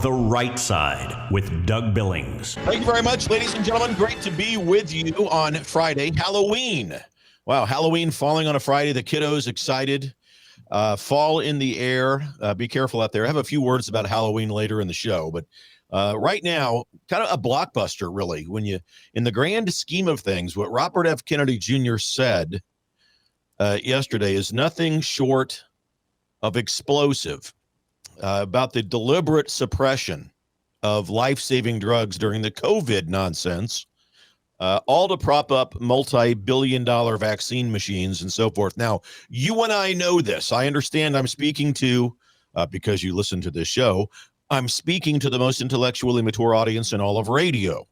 The Right Side with Doug Billings. Thank you very much, ladies and gentlemen. Great to be with you on Friday, Halloween. Wow, Halloween falling on a Friday. The kiddos excited. Fall in the air. Be careful out there. I have a few words about Halloween later in the show, but right now, kind of a blockbuster, really. When you, in the grand scheme of things, what Robert F. Kennedy Jr. said yesterday is nothing short of explosive. About the deliberate suppression of life-saving drugs during the COVID nonsense, all to prop up multi-billion-dollar vaccine machines and so forth. Now, you and I know this. I understand I'm speaking to, because you listen to this show, I'm speaking to the most intellectually mature audience in all of radio.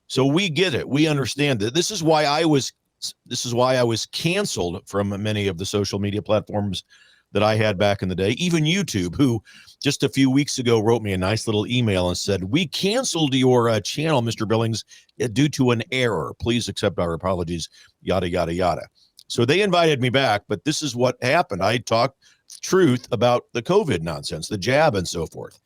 So we get it. We understand that. This is why I was canceled from many of the social media platforms that I had back in the day, even YouTube, who just a few weeks ago wrote me a nice little email and said, we canceled your channel, Mr. Billings, due to an error. Please accept our apologies, yada, yada, yada. So they invited me back, but this is what happened. I talked truth about the COVID nonsense, the jab and so forth,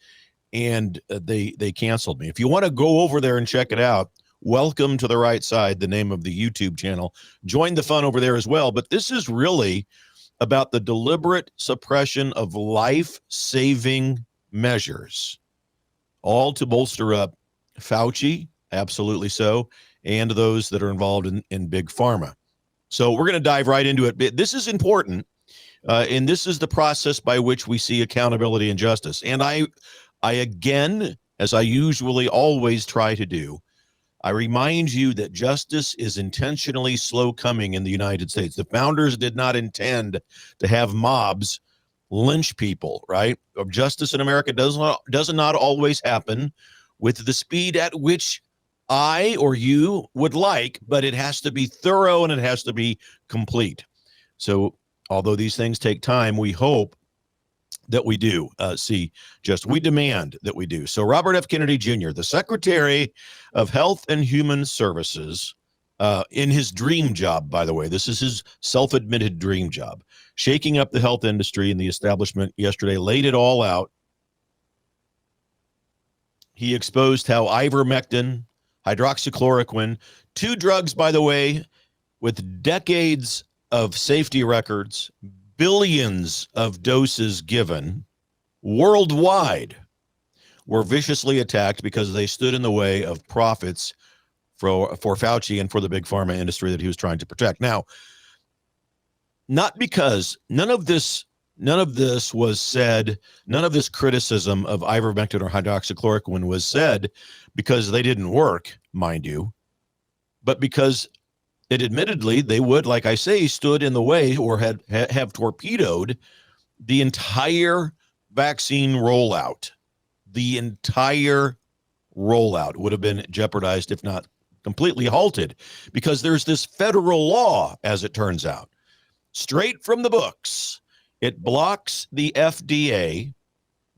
and they canceled me. If you want to go over there and check it out, welcome to The Right Side, the name of the YouTube channel. Join the fun over there as well, but this is really about the deliberate suppression of life-saving measures, all to bolster up Fauci, absolutely so, and those that are involved in big pharma. So we're going to dive right into it. This is important, and this is the process by which we see accountability and justice. And I again, as I usually always try to do, I remind you that justice is intentionally slow coming in the United States. The founders did not intend to have mobs lynch people, right? Justice in America does not always happen with the speed at which I or you would like, but it has to be thorough and it has to be complete. So although these things take time, we hope that we do we demand that we do. So Robert F. Kennedy Jr., the Secretary of Health and Human Services, in his dream job, by the way, this is his self-admitted dream job, shaking up the health industry and the establishment yesterday, laid it all out. He exposed how ivermectin, hydroxychloroquine, two drugs, by the way, with decades of safety records, billions of doses given worldwide, were viciously attacked because they stood in the way of profits for Fauci and for the big pharma industry that he was trying to protect. Now, not because none of this was said, none of this criticism of ivermectin or hydroxychloroquine was said because they didn't work, mind you, but because it admittedly, they would, like I say, stood in the way or have torpedoed the entire vaccine rollout. The entire rollout would have been jeopardized, if not completely halted, because there's this federal law, as it turns out, straight from the books. It blocks the FDA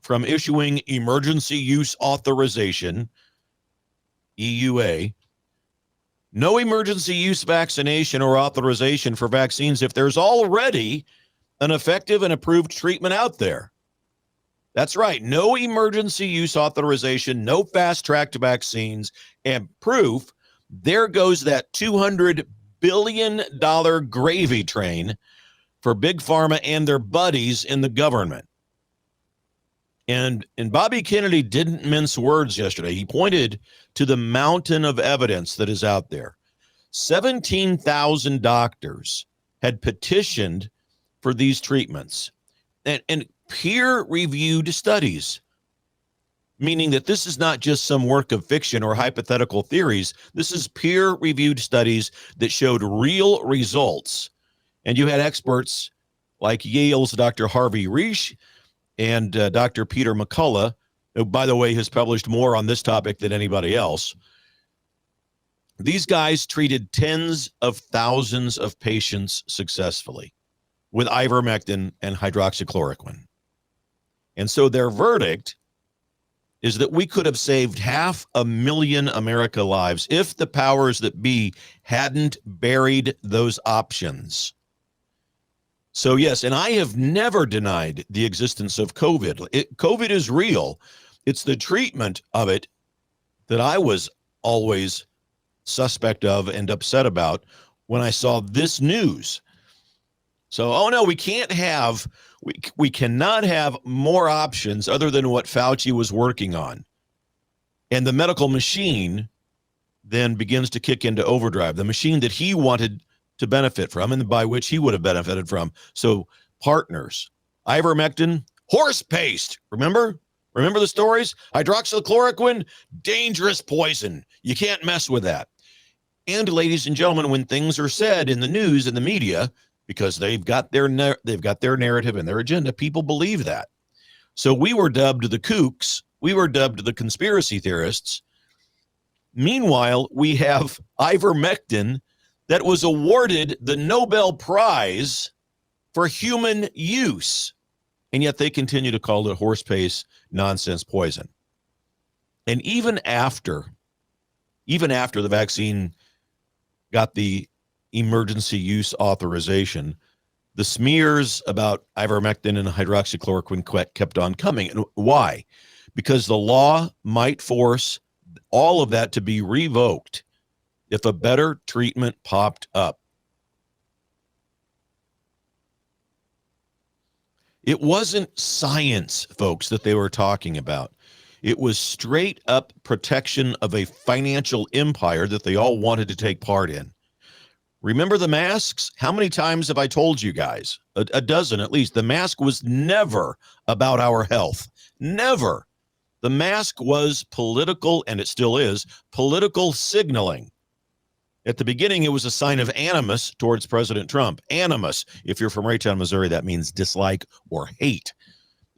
from issuing emergency use authorization, EUA, no emergency use vaccination or authorization for vaccines if there's already an effective and approved treatment out there. That's right. No emergency use authorization, no fast-tracked vaccines, and proof there goes that $200 billion gravy train for big pharma and their buddies in the government. And Bobby Kennedy didn't mince words yesterday. He pointed to the mountain of evidence that is out there. 17,000 doctors had petitioned for these treatments and peer-reviewed studies, meaning that this is not just some work of fiction or hypothetical theories. This is peer-reviewed studies that showed real results. And you had experts like Yale's Dr. Harvey Risch and Dr. Peter McCullough, who, by the way, has published more on this topic than anybody else. These guys treated tens of thousands of patients successfully with ivermectin and hydroxychloroquine. And so their verdict is that we could have saved 500,000 American lives if the powers that be hadn't buried those options. So yes, and I have never denied the existence of COVID. COVID is real. It's the treatment of it that I was always suspect of and upset about when I saw this news. So, oh no, we cannot have more options other than what Fauci was working on. And the medical machine then begins to kick into overdrive, the machine that he wanted to benefit from and by which he would have benefited from. So partners, ivermectin, horse paste. Remember the stories? Hydroxychloroquine, dangerous poison. You can't mess with that. And ladies and gentlemen, when things are said in the news and the media, because they've got their narrative and their agenda, people believe that. So we were dubbed the kooks. We were dubbed the conspiracy theorists. Meanwhile, we have ivermectin that was awarded the Nobel Prize for human use. And yet they continue to call it horse paste nonsense poison. And even after the vaccine got the emergency use authorization, the smears about ivermectin and hydroxychloroquine kept on coming. And why? Because the law might force all of that to be revoked if a better treatment popped up. It wasn't science, folks, that they were talking about. It was straight up protection of a financial empire that they all wanted to take part in. Remember the masks? How many times have I told you guys? A dozen at least. The mask was never about our health. Never. The mask was political, and it still is, political signaling. At the beginning, it was a sign of animus towards President Trump. Animus, if you're from Raytown, Missouri, that means dislike or hate.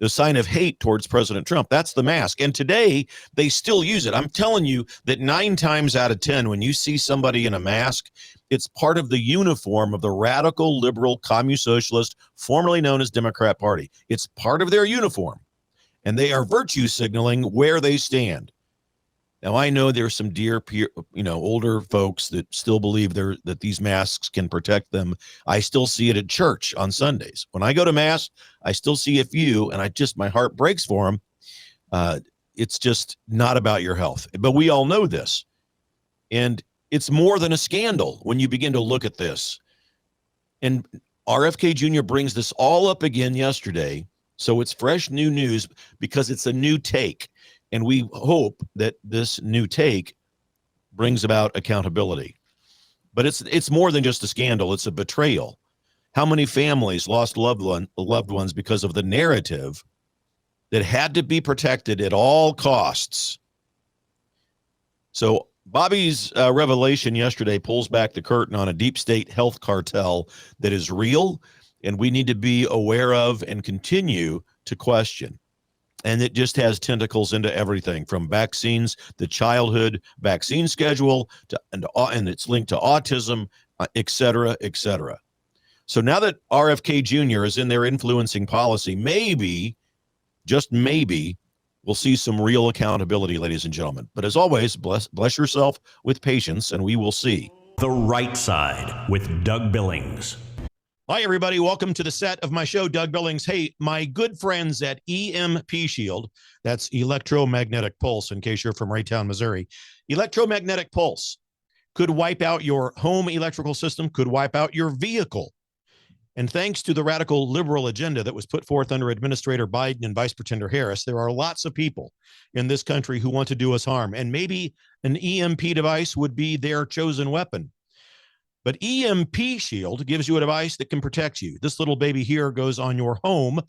The sign of hate towards President Trump. That's the mask. And today, they still use it. I'm telling you that 9 times out of 10, when you see somebody in a mask, it's part of the uniform of the radical liberal commune socialist, formerly known as Democrat Party. It's part of their uniform. And they are virtue signaling where they stand. Now, I know there's some dear, older folks that still believe that these masks can protect them. I still see it at church on Sundays. When I go to mass, I still see a few, and my heart breaks for them. It's just not about your health. But we all know this. And it's more than a scandal when you begin to look at this. And RFK Jr. brings this all up again yesterday. So it's fresh new news because it's a new take. And we hope that this new take brings about accountability. But it's more than just a scandal. It's a betrayal. How many families lost loved ones because of the narrative that had to be protected at all costs? So Bobby's revelation yesterday pulls back the curtain on a deep state health cartel that is real, and we need to be aware of and continue to question. And it just has tentacles into everything from vaccines, the childhood vaccine schedule, and it's linked to autism, et cetera, et cetera. So now that RFK Jr. is in there influencing policy, maybe, just maybe, we'll see some real accountability, ladies and gentlemen. But as always, bless yourself with patience, and we will see. The Right Side with Doug Billings. Hi, everybody. Welcome to the set of my show, Doug Billings. Hey, my good friends at EMP Shield, that's electromagnetic pulse, in case you're from Raytown, Missouri. Electromagnetic pulse could wipe out your home electrical system, could wipe out your vehicle. And thanks to the radical liberal agenda that was put forth under Administrator Biden and Vice Pretender Harris, there are lots of people in this country who want to do us harm. And maybe an EMP device would be their chosen weapon. But EMP Shield gives you a device that can protect you. This little baby here goes on your home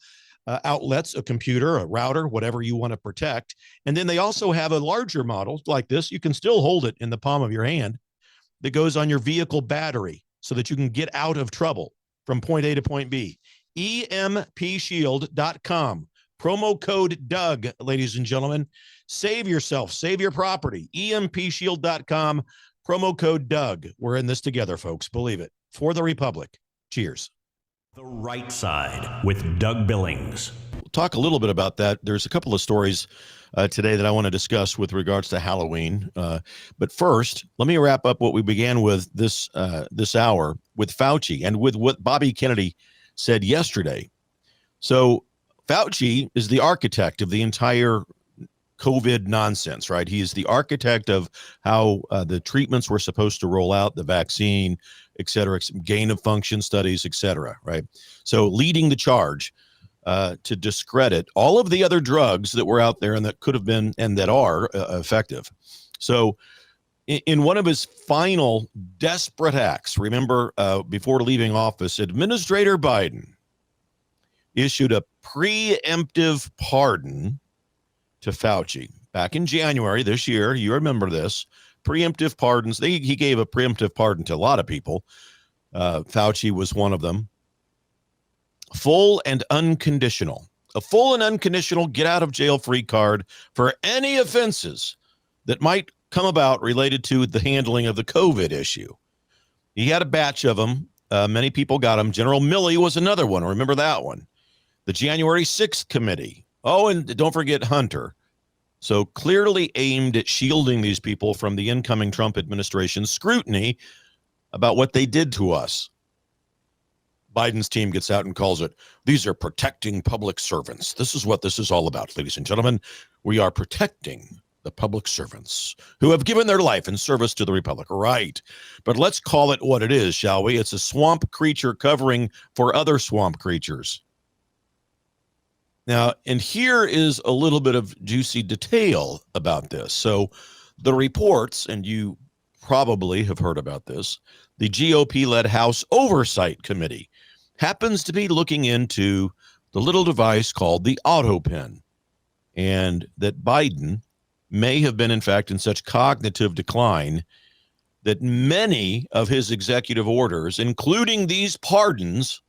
outlets, a computer, a router, whatever you want to protect. And then they also have a larger model like this. You can still hold it in the palm of your hand that goes on your vehicle battery so that you can get out of trouble from point A to point B. EMPshield.com. Promo code Doug, ladies and gentlemen. Save yourself, save your property. EMPshield.com. Promo code Doug. We're in this together, folks. Believe it. For the Republic. Cheers. The Right Side with Doug Billings. We'll talk a little bit about that. There's a couple of stories today that I want to discuss with regards to Halloween. But first, let me wrap up what we began with this hour with Fauci and with what Bobby Kennedy said yesterday. So Fauci is the architect of the entire COVID nonsense, right? He is the architect of how the treatments were supposed to roll out, the vaccine, et cetera, gain of function studies, et cetera, right? So leading the charge to discredit all of the other drugs that were out there and that could have been and that are effective. So in one of his final desperate acts, remember, before leaving office, Administrator Biden issued a preemptive pardon to Fauci back in January this year. You remember this. Preemptive pardons. He gave a preemptive pardon to a lot of people. Fauci was one of them. Full and unconditional. A full and unconditional get out of jail free card for any offenses that might come about related to the handling of the COVID issue. He had a batch of them. Many people got them. General Milley was another one. Remember that one. The January 6th committee. Oh, and don't forget Hunter. So clearly aimed at shielding these people from the incoming Trump administration's scrutiny about what they did to us. Biden's team gets out and calls it, these are protecting public servants. This is what this is all about, ladies and gentlemen. We are protecting the public servants who have given their life in service to the Republic. Right. But let's call it what it is, shall we? It's a swamp creature covering for other swamp creatures. Now, and here is a little bit of juicy detail about this. So the reports, and you probably have heard about this, the GOP-led House Oversight Committee happens to be looking into the little device called the auto pen, and that Biden may have been, in fact, in such cognitive decline that many of his executive orders, including these pardons,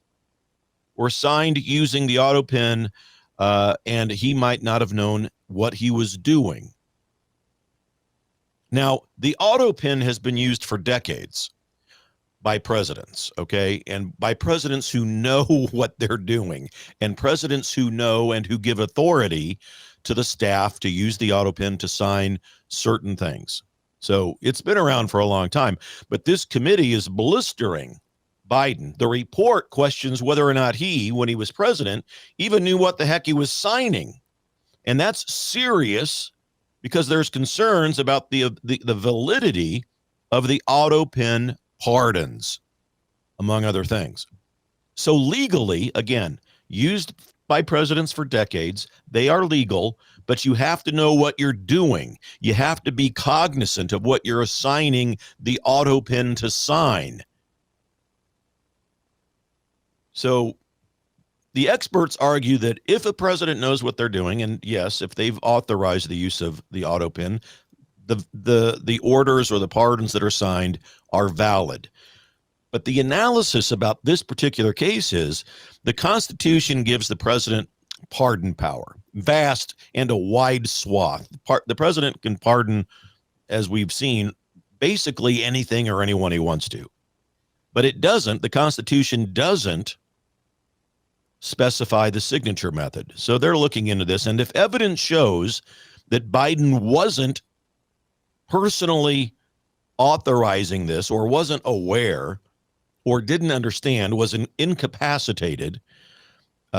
were signed using the auto pen, and he might not have known what he was doing. Now, the auto pen has been used for decades by presidents, okay? And by presidents who know what they're doing, and presidents who know and who give authority to the staff to use the auto pen to sign certain things. So it's been around for a long time, but this committee is blistering Biden. The report questions whether or not he, when he was president, even knew what the heck he was signing. And that's serious because there's concerns about the validity of the auto pen pardons, among other things. So legally, again, used by presidents for decades, they are legal, but you have to know what you're doing. You have to be cognizant of what you're assigning the auto pen to sign. So the experts argue that if a president knows what they're doing, and yes, if they've authorized the use of the auto pen, the orders or the pardons that are signed are valid. But the analysis about this particular case is the Constitution gives the president pardon power, vast and a wide swath. The president can pardon, as we've seen, basically anything or anyone he wants to. But it doesn't, the Constitution doesn't specify the signature method. So they're looking into this. And if evidence shows that Biden wasn't personally authorizing this or wasn't aware or didn't understand, was incapacitated,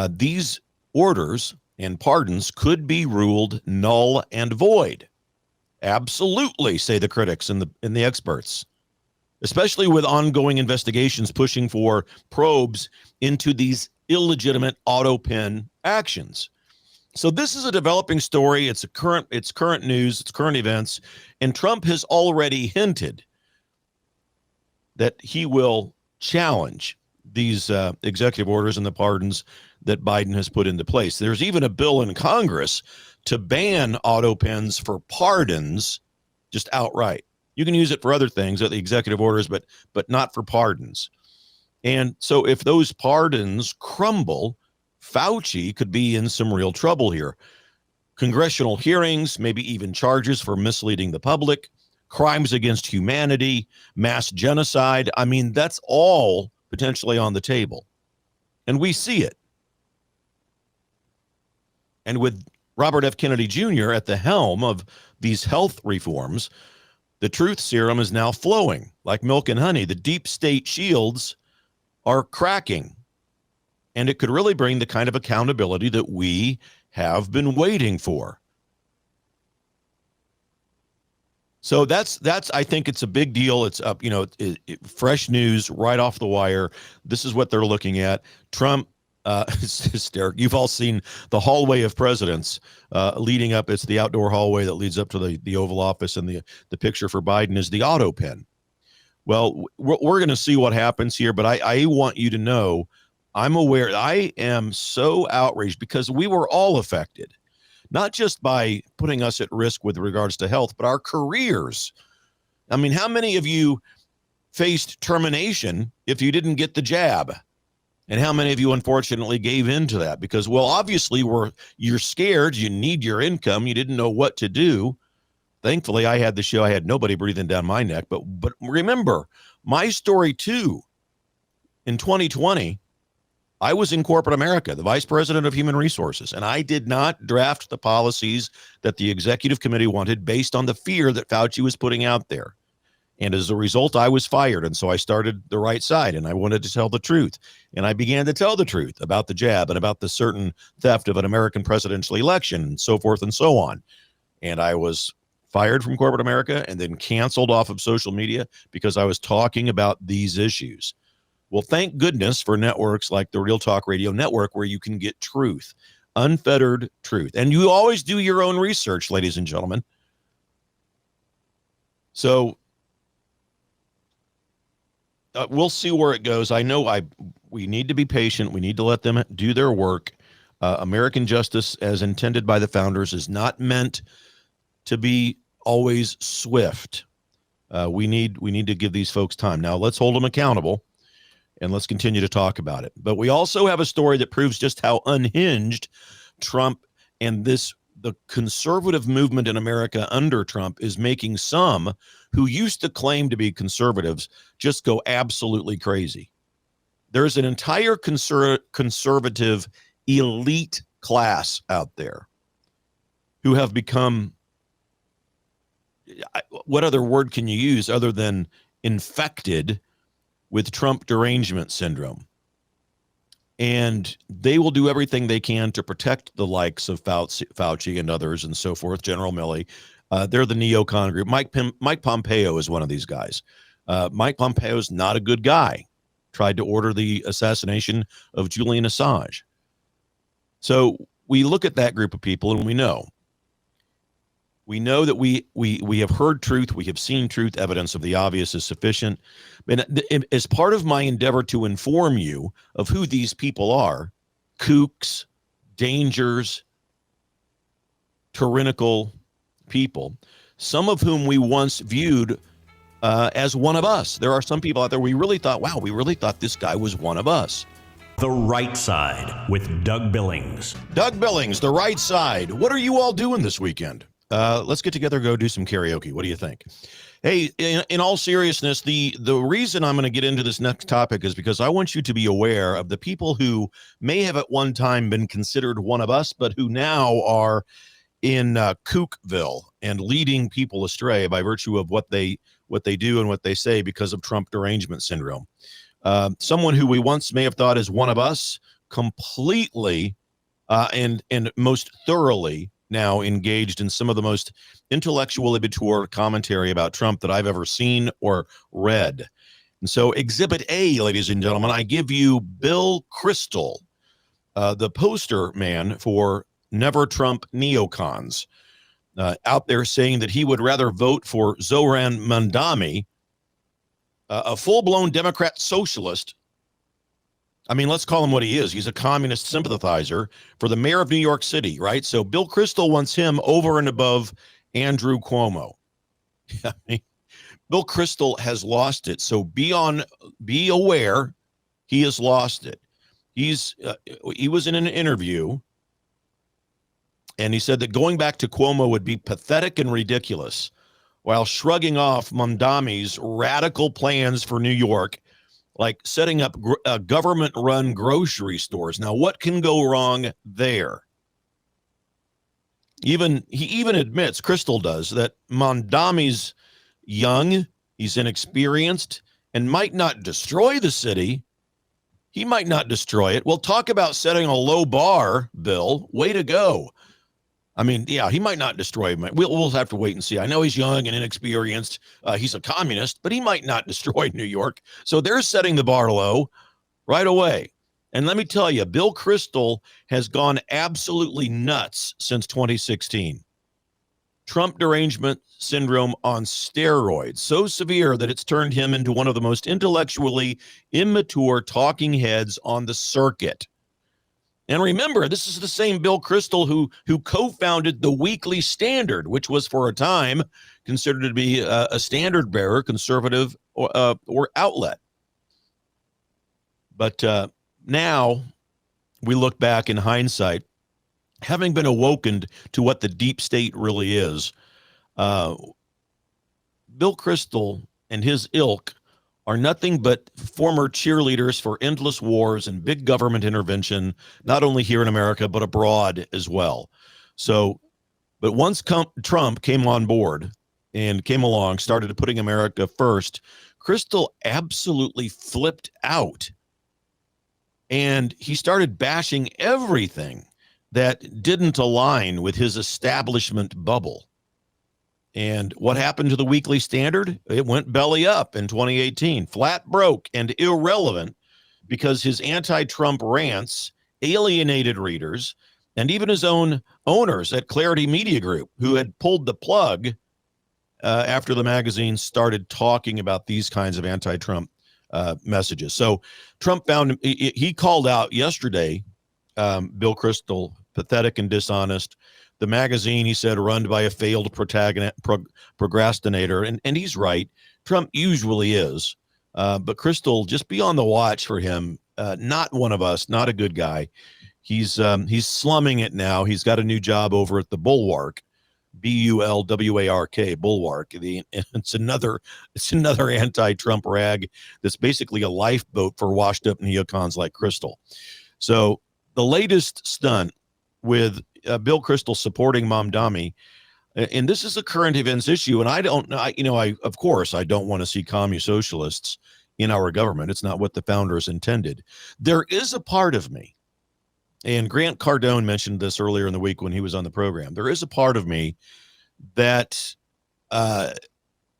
these orders and pardons could be ruled null and void. Absolutely, say the critics and the experts, especially with ongoing investigations pushing for probes into these illegitimate auto pen actions. So this is a developing story. It's current news, it's current events, and Trump has already hinted that he will challenge these executive orders and the pardons that Biden has put into place. There's even a bill in Congress to ban auto pens for pardons just outright. You can use it for other things, the executive orders, but not for pardons. And so if those pardons crumble, Fauci could be in some real trouble here. Congressional hearings, maybe even charges for misleading the public, crimes against humanity, mass genocide. I mean, that's all potentially on the table. And we see it. And with Robert F. Kennedy Jr. at the helm of these health reforms, the truth serum is now flowing like milk and honey. The deep state shields are cracking. And it could really bring the kind of accountability that we have been waiting for. So that's I think it's a big deal. It's up, fresh news right off the wire. This is what they're looking at. Trump, it's hysterical. You've all seen the hallway of presidents leading up. It's the outdoor hallway that leads up to the Oval Office, and the picture for Biden is the auto pen. Well, we're going to see what happens here, but I want you to know I'm aware. I am so outraged because we were all affected, not just by putting us at risk with regards to health, but our careers. I mean, how many of you faced termination if you didn't get the jab? And how many of you, unfortunately, gave in to that? Because, well, obviously, you're scared. You need your income. You didn't know what to do. Thankfully, I had the show. I had nobody breathing down my neck. But remember, my story, too, in 2020, I was in corporate America, the vice president of human resources, and I did not draft the policies that the executive committee wanted based on the fear that Fauci was putting out there. And as a result, I was fired. And so I started the right side, and I wanted to tell the truth. And I began to tell the truth about the jab and about the certain theft of an American presidential election and so forth and so on. And I was fired from corporate America and then canceled off of social media because I was talking about these issues. Well, thank goodness for networks like the Real Talk Radio Network, where you can get truth, unfettered truth. And you always do your own research, ladies and gentlemen. So we'll see where it goes. I know we need to be patient. We need to let them do their work. American justice, as intended by the founders, is not meant to be always swift. We need to give these folks time. Now, let's hold them accountable, and let's continue to talk about it. But we also have a story that proves just how unhinged Trump and the conservative movement in America under Trump is making some who used to claim to be conservatives just go absolutely crazy. There's an entire conservative elite class out there who have become, what other word can you use other than infected with Trump derangement syndrome? And they will do everything they can to protect the likes of Fauci and others and so forth, General Milley. They're the neocon group. Mike Pompeo is one of these guys. Mike Pompeo is not a good guy. Tried to order the assassination of Julian Assange. So we look at that group of people and we know that we have heard truth. We have seen truth. Evidence of the obvious is sufficient. And as part of my endeavor to inform you of who these people are, kooks, dangers, tyrannical people, some of whom we once viewed as one of us. There are some people out there we really thought this guy was one of us. The Right Side with Doug Billings. Doug Billings, The Right Side. What are you all doing this weekend? Let's get together, go do some karaoke. What do you think? Hey, in all seriousness, the reason I'm going to get into this next topic is because I want you to be aware of the people who may have at one time been considered one of us, but who now are in Kookville and leading people astray by virtue of what they do and what they say because of Trump derangement syndrome. Someone who we once may have thought is one of us completely and most thoroughly now engaged in some of the most intellectually mature commentary about Trump that I've ever seen or read. And so Exhibit A, ladies and gentlemen, I give you Bill Kristol, the poster man for Never Trump neocons, out there saying that he would rather vote for Zoran Mandami, a full-blown Democrat socialist. I mean, let's call him what he is. He's a communist sympathizer for the mayor of New York City, right? So Bill Kristol wants him over and above Andrew Cuomo. I mean, Bill Kristol has lost it. So be aware, he has lost it. He was in an interview, and he said that going back to Cuomo would be pathetic and ridiculous, while shrugging off Mandami's radical plans for New York, like setting up government-run grocery stores. Now, what can go wrong there? He even admits, Kristol does, that Mandami's young, he's inexperienced, and might not destroy the city. He might not destroy it. Well, talk about setting a low bar, Bill. Way to go. I mean, yeah, he might not destroy him. We'll have to wait and see. I know he's young and inexperienced. He's a communist, but he might not destroy New York. So they're setting the bar low right away. And let me tell you, Bill Kristol has gone absolutely nuts since 2016. Trump derangement syndrome on steroids, so severe that it's turned him into one of the most intellectually immature talking heads on the circuit. And remember, this is the same Bill Kristol who co-founded the Weekly Standard, which was for a time considered to be a standard bearer, conservative or outlet. But now we look back in hindsight, having been awakened to what the deep state really is. Bill Kristol and his ilk are nothing but former cheerleaders for endless wars and big government intervention, not only here in America, but abroad as well. So, but once Trump came on board and came along, started putting America first, Kristol absolutely flipped out. And he started bashing everything that didn't align with his establishment bubble. And what happened to the Weekly Standard? It went belly up in 2018, flat broke and irrelevant because his anti-Trump rants alienated readers and even his own owners at Clarity Media Group, who had pulled the plug after the magazine started talking about these kinds of anti-Trump messages. So Trump he called out yesterday Bill Kristol pathetic and dishonest. The magazine, he said, run by a failed procrastinator. And he's right. Trump usually is. But Kristol, just be on the watch for him. Not one of us, not a good guy. He's slumming it now. He's got a new job over at the Bulwark, Bulwark, Bulwark. It's another anti-Trump rag that's basically a lifeboat for washed up neocons like Kristol. So the latest stunt with Bill Kristol supporting Mamdani, and this is a current events issue, and I don't know, of course I don't want to see commie socialists in our government. It's not what the founders intended. There is a part of me, and Grant Cardone mentioned this earlier in the week when he was on the program, there is a part of me that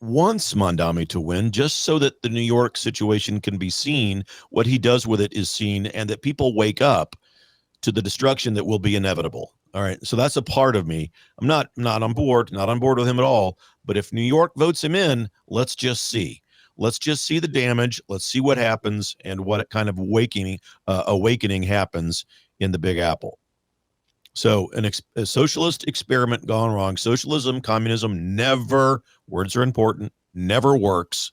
wants Mamdani to win just so that the New York situation can be seen, what he does with it is seen, and that people wake up to the destruction that will be inevitable. All right. So that's a part of me. I'm not on board with him at all. But if New York votes him in, let's just see. Let's just see the damage. Let's see what happens and what kind of awakening happens in the Big Apple. So a socialist experiment gone wrong. Socialism, communism never, words are important, never works.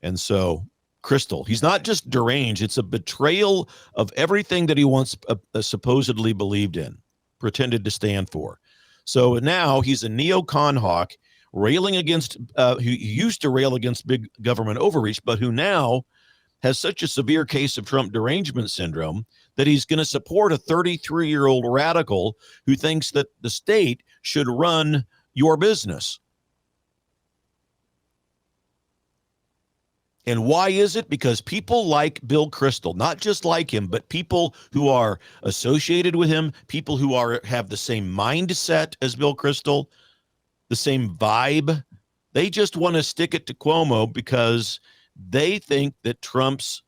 And so Kristol, he's not just deranged, it's a betrayal of everything that he once supposedly believed in, pretended to stand for. So now he's a neocon hawk railing against, who used to rail against big government overreach, but who now has such a severe case of Trump derangement syndrome that he's going to support a 33-year-old radical who thinks that the state should run your business. And why is it? Because people like Bill Kristol, not just like him, but people who are associated with him, people who have the same mindset as Bill Kristol, the same vibe, they just want to stick it to Cuomo because they think that Trump's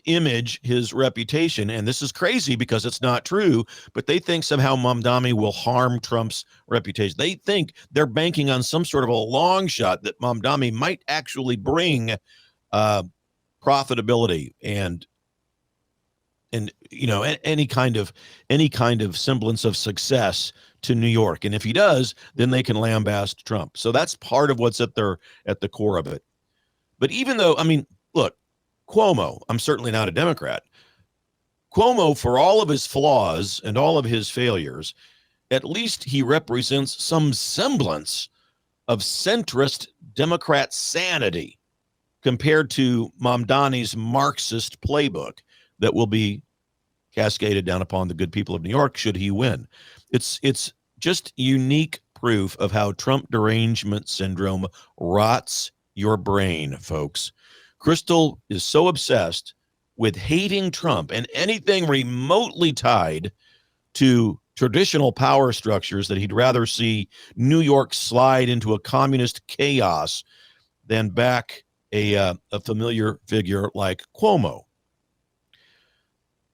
image, his reputation, and this is crazy because it's not true, but they think somehow Mamdani will harm Trump's reputation. They think they're banking on some sort of a long shot that Mamdani might actually bring profitability and any kind of semblance of success to New York. And if he does, then they can lambaste Trump. So that's part of what's at the core of it. But even though, look, Cuomo, I'm certainly not a Democrat. Cuomo, for all of his flaws and all of his failures, at least he represents some semblance of centrist Democrat sanity compared to Mamdani's Marxist playbook that will be cascaded down upon the good people of New York should he win. It's just unique proof of how Trump derangement syndrome rots your brain, folks. Kristol is so obsessed with hating Trump and anything remotely tied to traditional power structures, that he'd rather see New York slide into a communist chaos than back a familiar figure like Cuomo.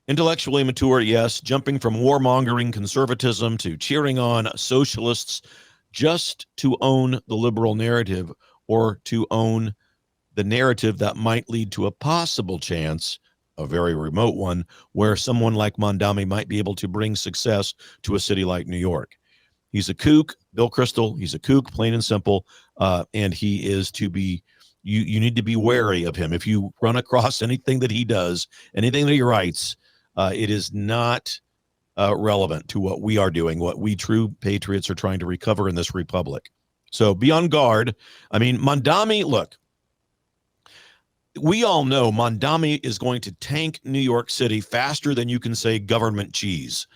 Intellectually mature, yes, jumping from warmongering conservatism to cheering on socialists just to own the liberal narrative, or to own the narrative that might lead to a possible chance, a very remote one, where someone like Mondami might be able to bring success to a city like New York. He's a kook, Bill Kristol. He's a kook, plain and simple, and he is to be. You need to be wary of him. If you run across anything that he does, anything that he writes, it is not relevant to what we are doing, what we true patriots are trying to recover in this republic. So be on guard. I mean, Mondami, look, we all know Mondami is going to tank New York City faster than you can say government cheese.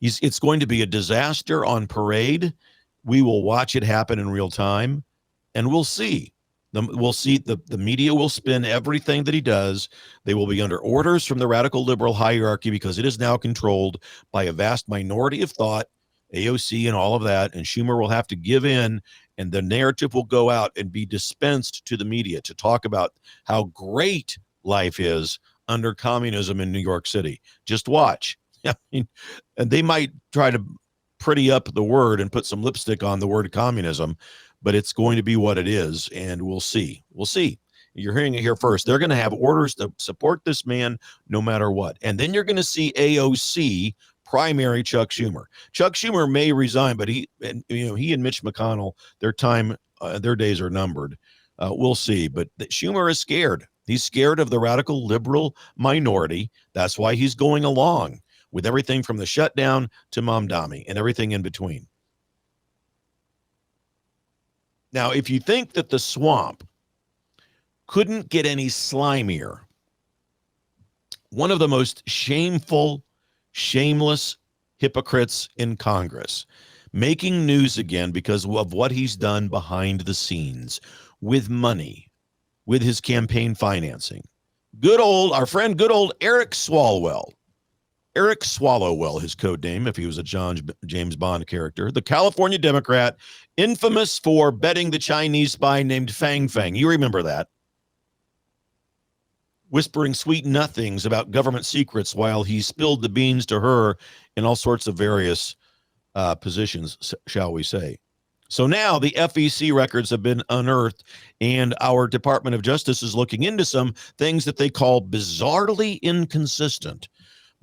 It's going to be a disaster on parade. We will watch it happen in real time, and we'll see. We'll see the media will spin everything that he does. They will be under orders from the radical liberal hierarchy, because it is now controlled by a vast minority of thought, AOC and all of that, and Schumer will have to give in, and the narrative will go out and be dispensed to the media to talk about how great life is under communism in New York City. Just watch. I mean, and they might try to pretty up the word and put some lipstick on the word communism, but it's going to be what it is, and we'll see. We'll see. You're hearing it here first. They're going to have orders to support this man no matter what. And then you're going to see AOC primary Chuck Schumer. Chuck Schumer may resign, but he and Mitch McConnell, their days are numbered. We'll see. But Schumer is scared. He's scared of the radical liberal minority. That's why he's going along with everything from the shutdown to Mamdani and everything in between. Now, if you think that the swamp couldn't get any slimier, one of the most shameful, shameless hypocrites in Congress, making news again because of what he's done behind the scenes with money, with his campaign financing. Our friend, good old Eric Swalwell. Eric Swallowwell, his code name, if he was a James Bond character, the California Democrat, infamous for betting the Chinese spy named Fang Fang. You remember that. Whispering sweet nothings about government secrets while he spilled the beans to her in all sorts of various positions, shall we say. So now the FEC records have been unearthed, and our Department of Justice is looking into some things that they call bizarrely inconsistent.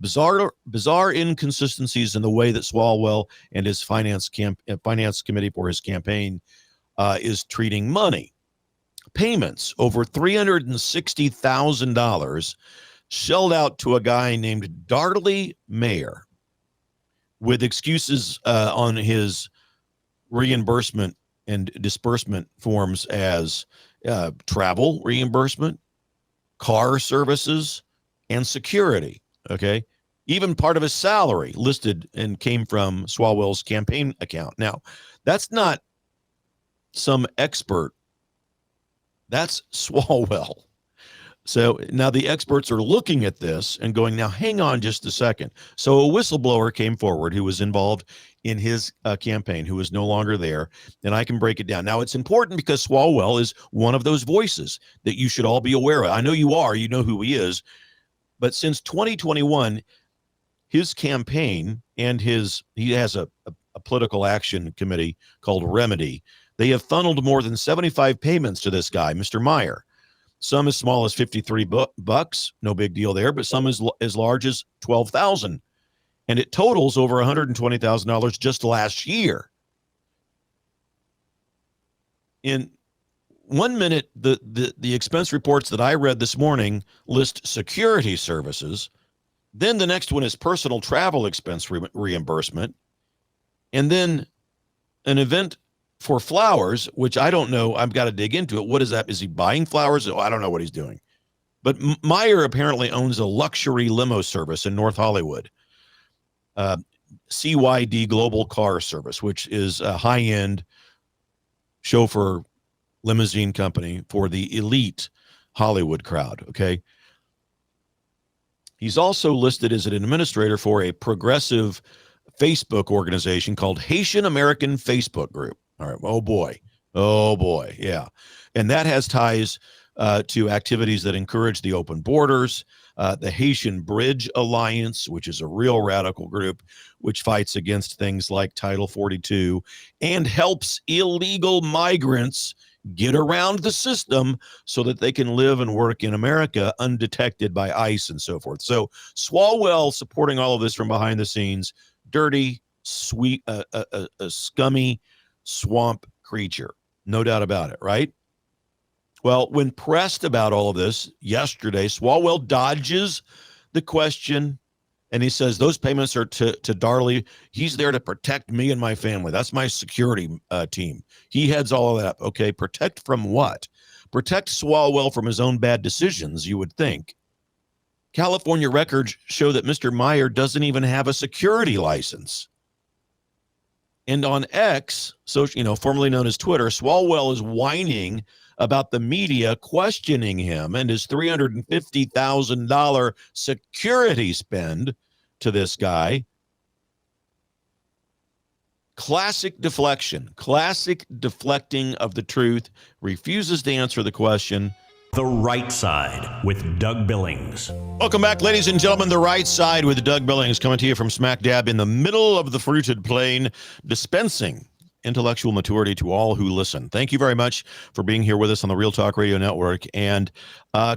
Bizarre inconsistencies in the way that Swalwell and his finance committee for his campaign is treating money. Payments over $360,000 shelled out to a guy named Darley Mayer with excuses on his reimbursement and disbursement forms as travel reimbursement, car services, and security. Okay. Even part of his salary listed and came from Swalwell's campaign account. Now, that's not some expert. That's Swalwell. So now the experts are looking at this and going, now, hang on just a second. So a whistleblower came forward who was involved in his campaign, who is no longer there, and I can break it down. Now, it's important because Swalwell is one of those voices that you should all be aware of. I know you are. You know who he is. But since 2021, his campaign and he has a political action committee called Remedy. They have funneled more than 75 payments to this guy, Mr. Meyer. Some as small as $53, no big deal there, but some as large as $12,000. And it totals over $120,000 just last year. In 1 minute, the expense reports that I read this morning list security services. Then the next one is personal travel expense reimbursement. And then an event for flowers, which I don't know. I've got to dig into it. What is that? Is he buying flowers? Oh, I don't know what he's doing. But Meyer apparently owns a luxury limo service in North Hollywood. CYD Global Car Service, which is a high-end chauffeur limousine company for the elite Hollywood crowd. Okay. He's also listed as an administrator for a progressive Facebook organization called Haitian American Facebook Group. All right. Oh, boy. Oh, boy. Yeah. And that has ties to activities that encourage the open borders, the Haitian Bridge Alliance, which is a real radical group which fights against things like Title 42 and helps illegal migrants get around the system so that they can live and work in America undetected by ICE and so forth. So Swalwell supporting all of this from behind the scenes, dirty, sweet, a scummy swamp creature. No doubt about it, right? Well, when pressed about all of this yesterday, Swalwell dodges the question, and he says those payments are to Darley. He's there to protect me and my family. That's my security team. He heads all of that. Okay, protect from what? Protect Swalwell from his own bad decisions, you would think. California records show that Mr. Meyer doesn't even have a security license. And on X, so formerly known as Twitter, Swalwell is whining about the media questioning him and his $350,000 security spend to this guy. Classic deflection, classic deflecting of the truth, refuses to answer the question. The Right Side with Doug Billings. Welcome back, ladies and gentlemen. The Right Side with Doug Billings, coming to you from smack dab in the middle of the fruited plain, dispensing intellectual maturity to all who listen. Thank you very much for being here with us on the Real Talk Radio Network and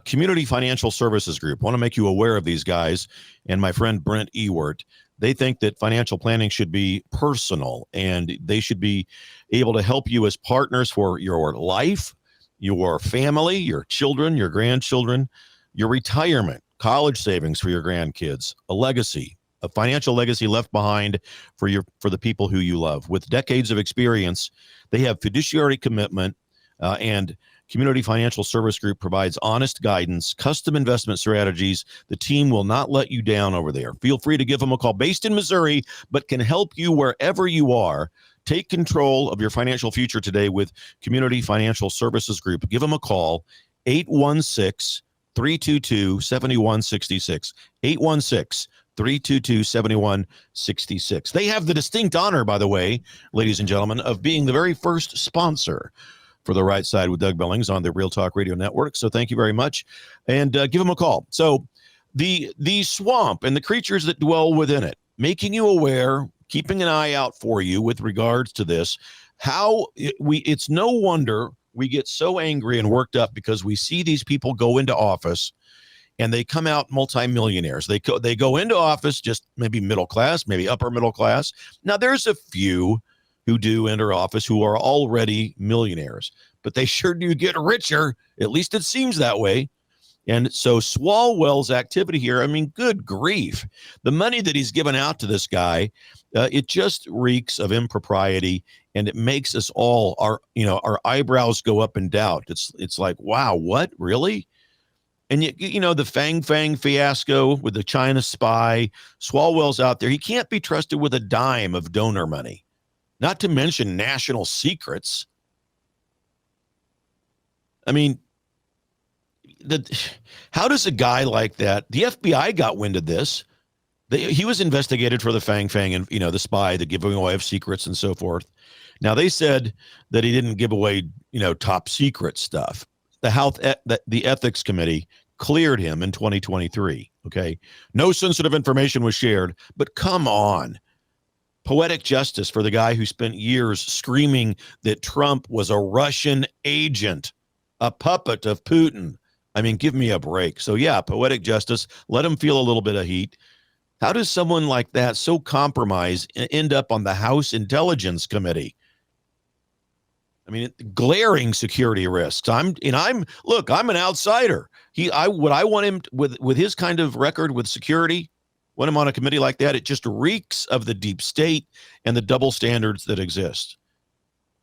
Community Financial Services Group. I want to make you aware of these guys and my friend Brent Ewert. They think that financial planning should be personal and they should be able to help you as partners for your life, your family, your children, your grandchildren, your retirement, college savings for your grandkids, a legacy, a financial legacy left behind for the people who you love. With decades of experience, they have fiduciary commitment, and Community Financial Service Group provides honest guidance, custom investment strategies. The team will not let you down over there. Feel free to give them a call. Based in Missouri, but can help you wherever you are. Take control of your financial future today with Community Financial Services Group. Give them a call, 816-322-7166. 816-322-7166. They have the distinct honor, by the way, ladies and gentlemen, of being the very first sponsor for The Right Side with Doug Billings on the Real Talk Radio Network. So thank you very much. And give them a call. So the swamp and the creatures that dwell within it, making you aware, keeping an eye out for you with regards to this, it's no wonder we get so angry and worked up because we see these people go into office and they come out multimillionaires. They go into office just maybe middle class, maybe upper middle class. Now, there's a few who do enter office who are already millionaires, but they sure do get richer. At least it seems that way. And so Swalwell's activity here, I mean, good grief. The money that he's given out to this guy, it just reeks of impropriety, and it makes us all, our eyebrows go up in doubt. It's like, wow, what, really? And the Fang fiasco with the China spy, Swalwell's out there. He can't be trusted with a dime of donor money, not to mention national secrets. I mean, how does a guy like that, the FBI got wind of this. He was investigated for the Fang and, the spy, the giving away of secrets and so forth. Now, they said that he didn't give away, top secret stuff. The ethics committee cleared him in 2023. Okay. No sensitive information was shared, but come on. Poetic justice for the guy who spent years screaming that Trump was a Russian agent, a puppet of Putin. I mean, give me a break. So yeah, poetic justice, let him feel a little bit of heat. How does someone like that, so compromised, end up on the House Intelligence Committee? I mean, glaring security risks. I'm an outsider. I want him with his kind of record with security, want him on a committee like that. It just reeks of the deep state and the double standards that exist.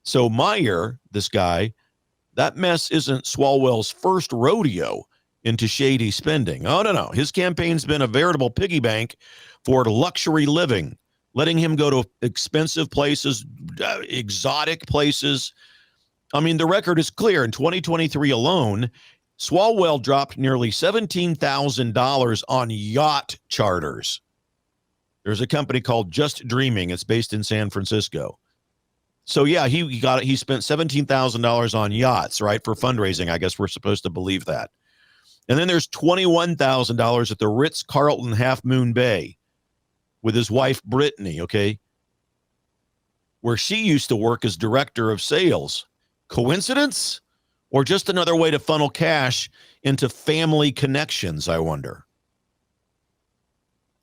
So Meyer, this guy, that mess isn't Swalwell's first rodeo into shady spending. Oh, no. His campaign's been a veritable piggy bank for luxury living, letting him go to expensive places, exotic places. I mean, the record is clear. In 2023 alone, Swalwell dropped nearly $17,000 on yacht charters. There's a company called Just Dreaming. It's based in San Francisco. So yeah, he spent $17,000 on yachts, right, for fundraising. I guess we're supposed to believe that. And then there's $21,000 at the Ritz-Carlton Half Moon Bay with his wife Brittany, okay, where she used to work as director of sales. Coincidence? Or just another way to funnel cash into family connections, I wonder.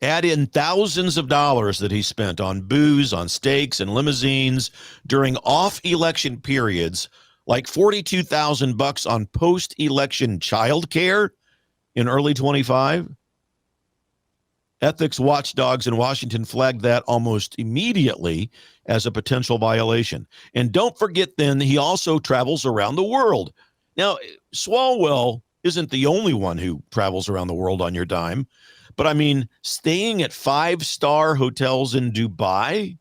Add in thousands of dollars that he spent on booze, on steaks, and limousines during off-election periods, like $42,000 on post-election childcare in early 25. Ethics watchdogs in Washington flagged that almost immediately as a potential violation. And don't forget, then, he also travels around the world. Now, Swalwell isn't the only one who travels around the world on your dime, but I mean, staying at 5-star hotels in Dubai,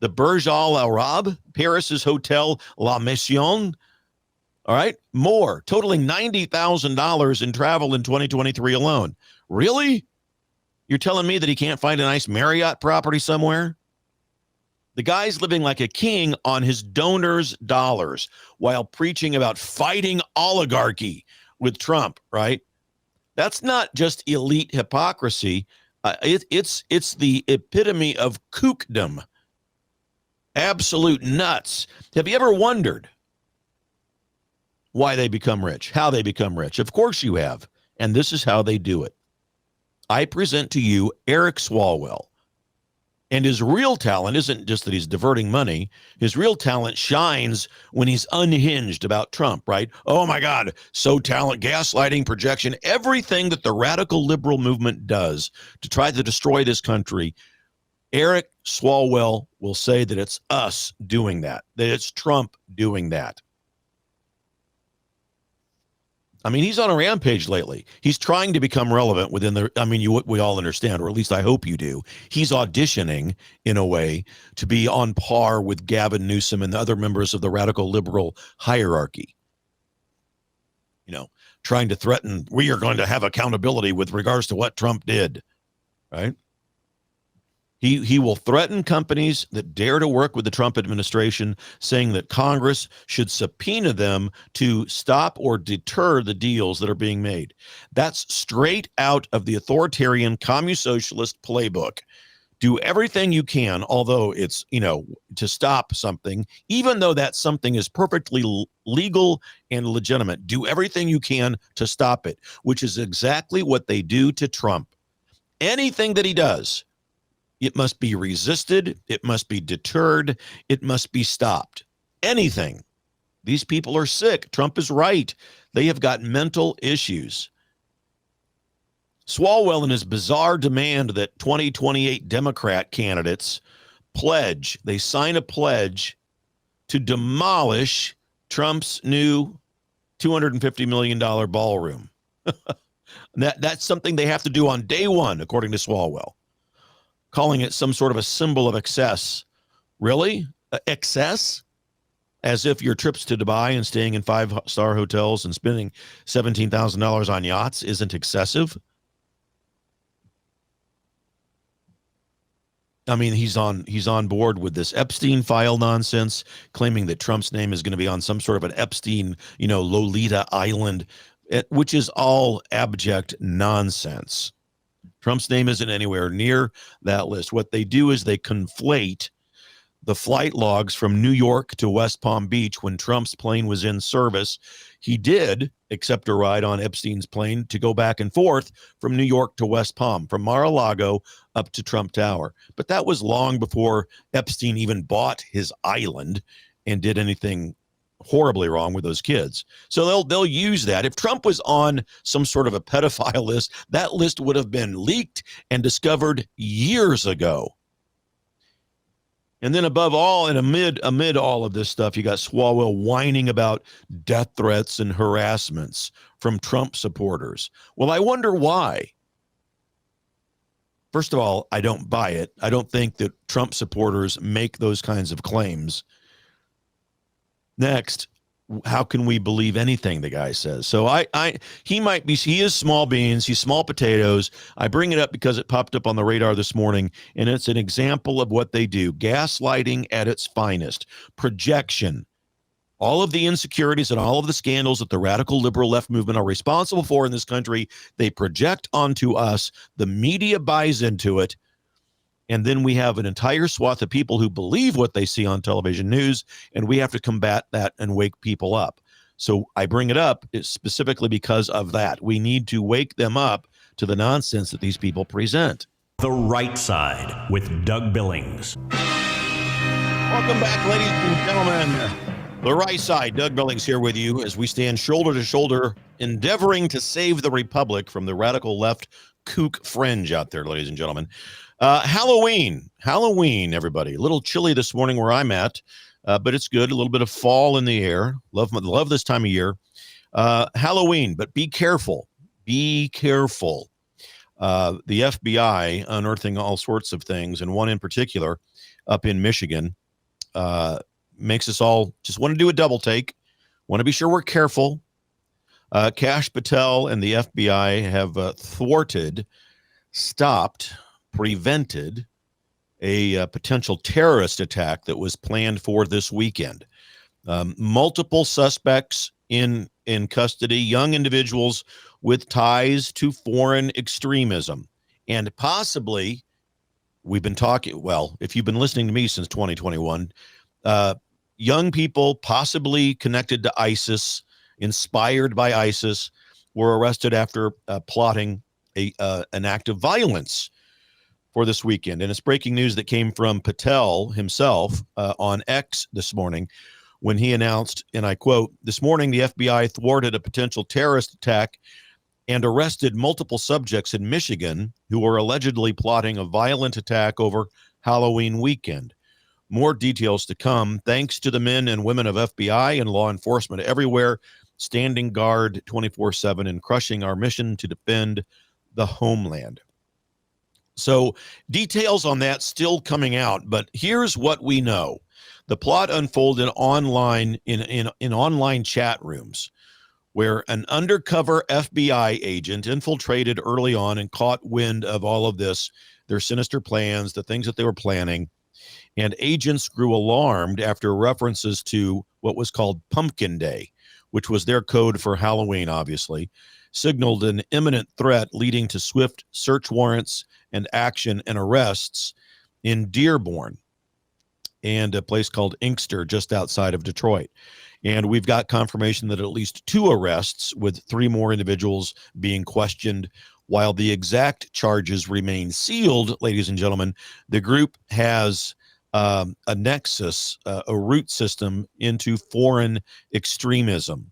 the Burj Al Arab, Paris's Hotel La Mission, all right, more, totaling $90,000 in travel in 2023 alone. Really? You're telling me that he can't find a nice Marriott property somewhere? The guy's living like a king on his donors' dollars while preaching about fighting oligarchy with Trump, right? That's not just elite hypocrisy. It's the epitome of kookdom. Absolute nuts. Have you ever wondered why they become rich, how they become rich? Of course you have. And this is how they do it. I present to you Eric Swalwell. And his real talent isn't just that he's diverting money. His real talent shines when he's unhinged about Trump, right? Oh my God, so talent, gaslighting, projection, everything that the radical liberal movement does to try to destroy this country. Eric Swalwell will say that it's us doing that it's Trump doing that. I mean, he's on a rampage lately. He's trying to become relevant within we all understand, or at least I hope you do. He's auditioning in a way to be on par with Gavin Newsom and the other members of the radical liberal hierarchy. You know, trying to threaten, we are going to have accountability with regards to what Trump did, right? He will threaten companies that dare to work with the Trump administration, saying that Congress should subpoena them to stop or deter the deals that are being made. That's straight out of the authoritarian communist-socialist playbook. Do everything you can, although it's, to stop something, even though that something is perfectly legal and legitimate. Do everything you can to stop it, which is exactly what they do to Trump. Anything that he does, it must be resisted. It must be deterred. It must be stopped. Anything. These people are sick. Trump is right. They have got mental issues. Swalwell and his bizarre demand that 2028 Democrat candidates they sign a pledge to demolish Trump's new $250 million ballroom. That's something they have to do on day one, according to Swalwell, calling it some sort of a symbol of excess. Really? Excess? As if your trips to Dubai and staying in 5-star hotels and spending $17,000 on yachts isn't excessive? I mean, he's on board with this Epstein file nonsense, claiming that Trump's name is going to be on some sort of an Epstein, Lolita Island, which is all abject nonsense. Trump's name isn't anywhere near that list. What they do is they conflate the flight logs from New York to West Palm Beach when Trump's plane was in service. He did accept a ride on Epstein's plane to go back and forth from New York to West Palm, from Mar-a-Lago up to Trump Tower. But that was long before Epstein even bought his island and did anything horribly wrong with those kids. So they'll use that. If Trump was on some sort of a pedophile list, that list would have been leaked and discovered years ago. And then above all, and amid all of this stuff, you got Swalwell whining about death threats and harassments from Trump supporters. Well, I wonder why. First of all, I don't buy it. I don't think that Trump supporters make those kinds of claims. Next, how can we believe anything the guy says? So he is small beans, he's small potatoes. I bring it up because it popped up on the radar this morning, and it's an example of what they do. Gaslighting at its finest, projection. All of the insecurities and all of the scandals that the radical liberal left movement are responsible for in this country, they project onto us. The media buys into it. And then we have an entire swath of people who believe what they see on television news, and we have to combat that and wake people up. So I bring it up specifically because of that. We need to wake them up to the nonsense that these people present. The Right Side with Doug Billings. Welcome back, ladies and gentlemen. The Right Side, Doug Billings here with you as we stand shoulder to shoulder, endeavoring to save the republic from the radical left kook fringe out there, ladies and gentlemen. Halloween, everybody. A little chilly this morning where I'm at, but it's good. A little bit of fall in the air. Love this time of year. Halloween, but be careful. Be careful. The FBI unearthing all sorts of things, and one in particular up in Michigan makes us all just want to do a double take. Want to be sure we're careful. Kash Patel and the FBI have stopped, prevented a potential terrorist attack that was planned for this weekend. Multiple suspects in custody, young individuals with ties to foreign extremism. And possibly, we've been talking, well, if you've been listening to me since 2021, young people possibly connected to ISIS, inspired by ISIS, were arrested after plotting an act of violence for this weekend. And it's breaking news that came from Patel himself on X this morning when he announced, and I quote, "This morning, the FBI thwarted a potential terrorist attack and arrested multiple subjects in Michigan who were allegedly plotting a violent attack over Halloween weekend. More details to come, thanks to the men and women of FBI and law enforcement everywhere, standing guard 24/7 and crushing our mission to defend the homeland." So details on that still coming out, but here's what we know. The plot unfolded online in online chat rooms where an undercover FBI agent infiltrated early on and caught wind of all of this, their sinister plans, the things that they were planning. And agents grew alarmed after references to what was called Pumpkin Day, which was their code for Halloween, obviously, signaled an imminent threat leading to swift search warrants and action and arrests in Dearborn and a place called Inkster just outside of Detroit. And we've got confirmation that at least 2 arrests, with 3 more individuals being questioned. While the exact charges remain sealed, ladies and gentlemen, the group has a nexus, a root system into foreign extremism.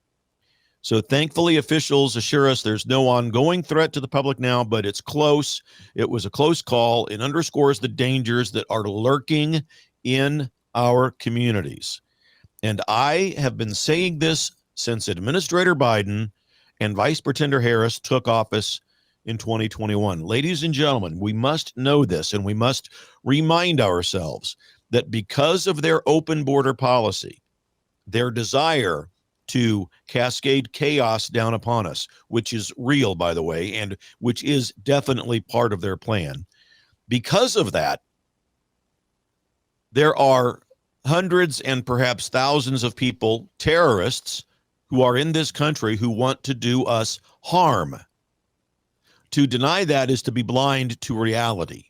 So thankfully, officials assure us there's no ongoing threat to the public now, but it's close. It was a close call. It underscores the dangers that are lurking in our communities. And I have been saying this since Administrator Biden and Vice Pretender Harris took office in 2021. Ladies and gentlemen, we must know this, and we must remind ourselves that because of their open border policy, their desire to cascade chaos down upon us, which is real, by the way, and which is definitely part of their plan. Because of that, there are hundreds and perhaps thousands of people, terrorists, who are in this country who want to do us harm. To deny that is to be blind to reality.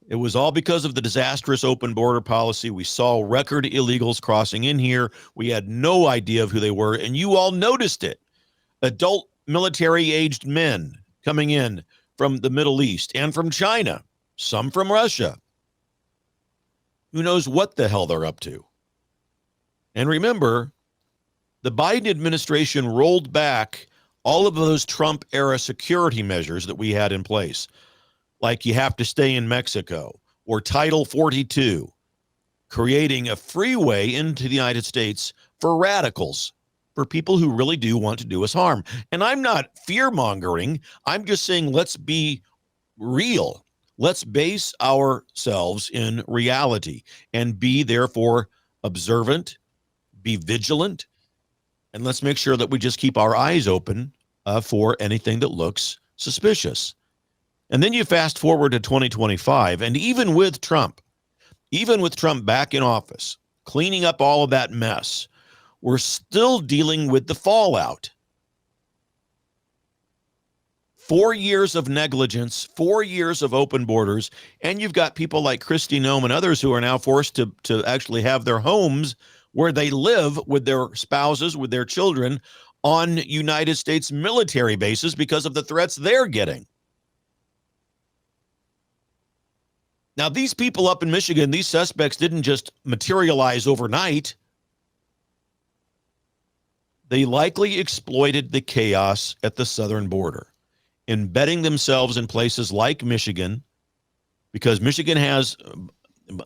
It was all because of the disastrous open border policy. We saw record illegals crossing in here. We had no idea of who they were, and you all noticed it. Adult military-aged men coming in from the Middle East and from China, some from Russia. Who knows what the hell they're up to? And remember, the Biden administration rolled back all of those Trump-era security measures that we had in place, like you have to stay in Mexico or Title 42, creating a freeway into the United States for radicals, for people who really do want to do us harm. And I'm not fear-mongering. I'm just saying let's be real. Let's base ourselves in reality and be therefore observant, be vigilant, and let's make sure that we just keep our eyes open for anything that looks suspicious. And then you fast forward to 2025, and even with Trump back in office, cleaning up all of that mess, we're still dealing with the fallout. 4 years of negligence, 4 years of open borders, and you've got people like Kristi Noem and others who are now forced to actually have their homes where they live with their spouses, with their children, on United States military bases because of the threats they're getting. Now, these people up in Michigan, these suspects didn't just materialize overnight. They likely exploited the chaos at the southern border, embedding themselves in places like Michigan, because Michigan has,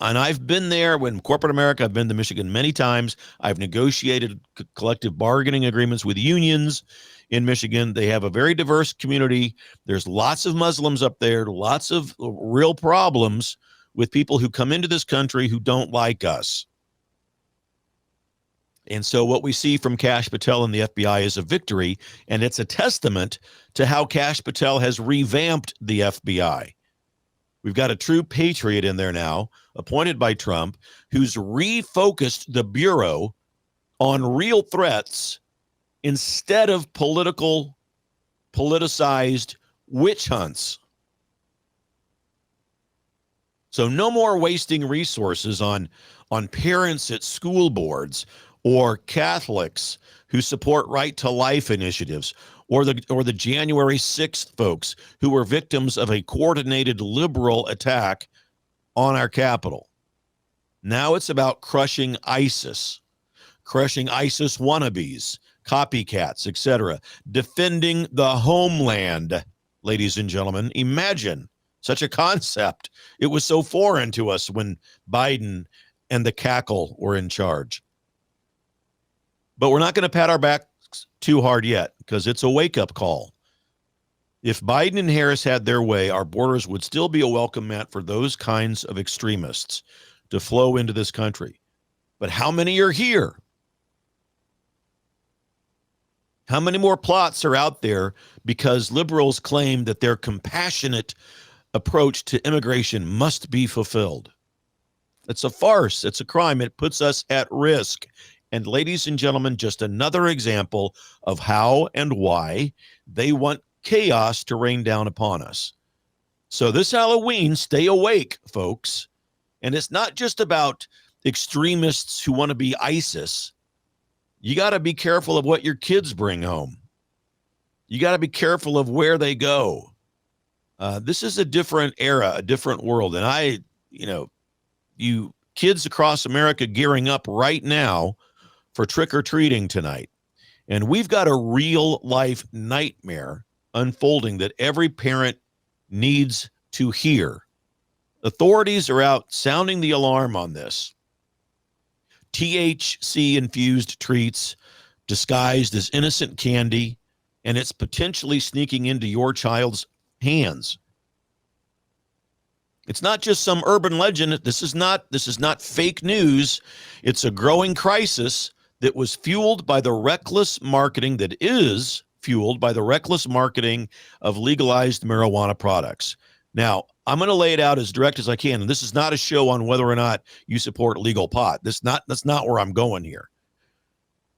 and I've been there when corporate America, I've been to Michigan many times. I've negotiated collective bargaining agreements with unions in Michigan. They have a very diverse community. There's lots of Muslims up there, lots of real problems with people who come into this country who don't like us. And so what we see from Kash Patel and the FBI is a victory, and it's a testament to how Kash Patel has revamped the FBI. We've got a true patriot in there now, appointed by Trump, who's refocused the Bureau on real threats instead of politicized witch hunts. So no more wasting resources on parents at school boards or Catholics who support right to life initiatives, or the January 6th folks who were victims of a coordinated liberal attack on our Capitol. Now it's about crushing ISIS wannabes, copycats, etc., defending the homeland, ladies and gentlemen. Imagine such a concept. It was so foreign to us when Biden and the cackle were in charge. But we're not going to pat our backs too hard yet, because it's a wake-up call. If Biden and Harris had their way, our borders would still be a welcome mat for those kinds of extremists to flow into this country. But how many are here? How many more plots are out there because liberals claim that their compassionate approach to immigration must be fulfilled? It's a farce. It's a crime. It puts us at risk. And ladies and gentlemen, just another example of how and why they want chaos to rain down upon us. So this Halloween, stay awake, folks. And it's not just about extremists who want to be ISIS. You got to be careful of what your kids bring home. You got to be careful of where they go. This is a different era, a different world. And you kids across America gearing up right now for trick-or-treating tonight. And we've got a real-life nightmare unfolding that every parent needs to hear. Authorities are out sounding the alarm on this. THC-infused treats disguised as innocent candy, and it's potentially sneaking into your child's hands. It's not just some urban legend. This is not fake news. It's a growing crisis that was fueled by the reckless marketing of legalized marijuana products. Now, I'm going to lay it out as direct as I can, and this is not a show on whether or not you support legal pot. That's not where I'm going here.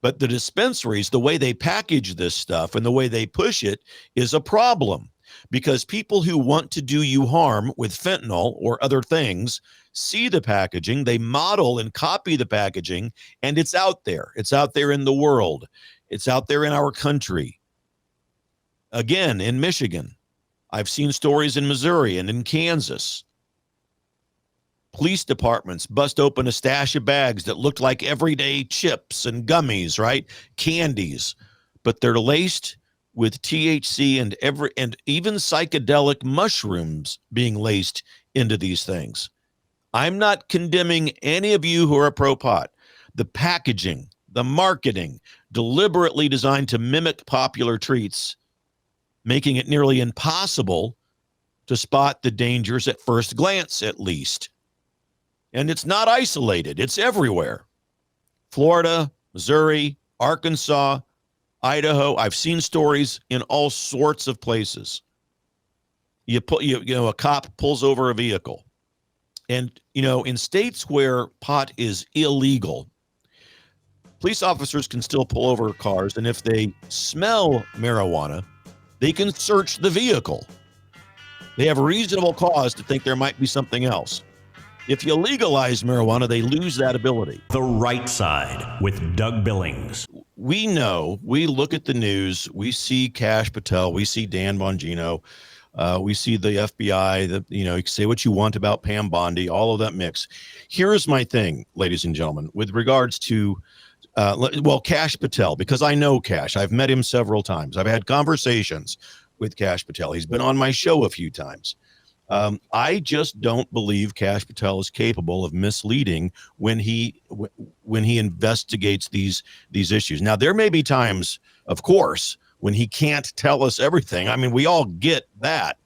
But the dispensaries, the way they package this stuff and the way they push it is a problem, because people who want to do you harm with fentanyl or other things see the packaging, they model and copy the packaging, and it's out there. It's out there in the world. It's out there in our country. Again, in Michigan. I've seen stories in Missouri and in Kansas. Police departments bust open a stash of bags that looked like everyday chips and gummies, right? Candies. But they're laced with THC and even psychedelic mushrooms being laced into these things. I'm not condemning any of you who are pro-pot. The packaging, the marketing, deliberately designed to mimic popular treats, making it nearly impossible to spot the dangers at first glance, at least. And it's not isolated. It's everywhere. Florida, Missouri, Arkansas, Idaho. I've seen stories in all sorts of places. A cop pulls over a vehicle. And, in states where pot is illegal, police officers can still pull over cars. And if they smell marijuana, they can search the vehicle. They have reasonable cause to think there might be something else. If you legalize marijuana, they lose that ability. The Right Side with Doug Billings. We know, we look at the news, we see Kash Patel, we see Dan Bongino, we see the FBI, you can say what you want about Pam Bondi, all of that mix. Here's my thing, ladies and gentlemen, with regards to, Kash Patel, because I know Kash. I've met him several times. I've had conversations with Kash Patel. He's been on my show a few times. I just don't believe Kash Patel is capable of misleading when he investigates these issues. Now, there may be times, of course, when he can't tell us everything. I mean, we all get that.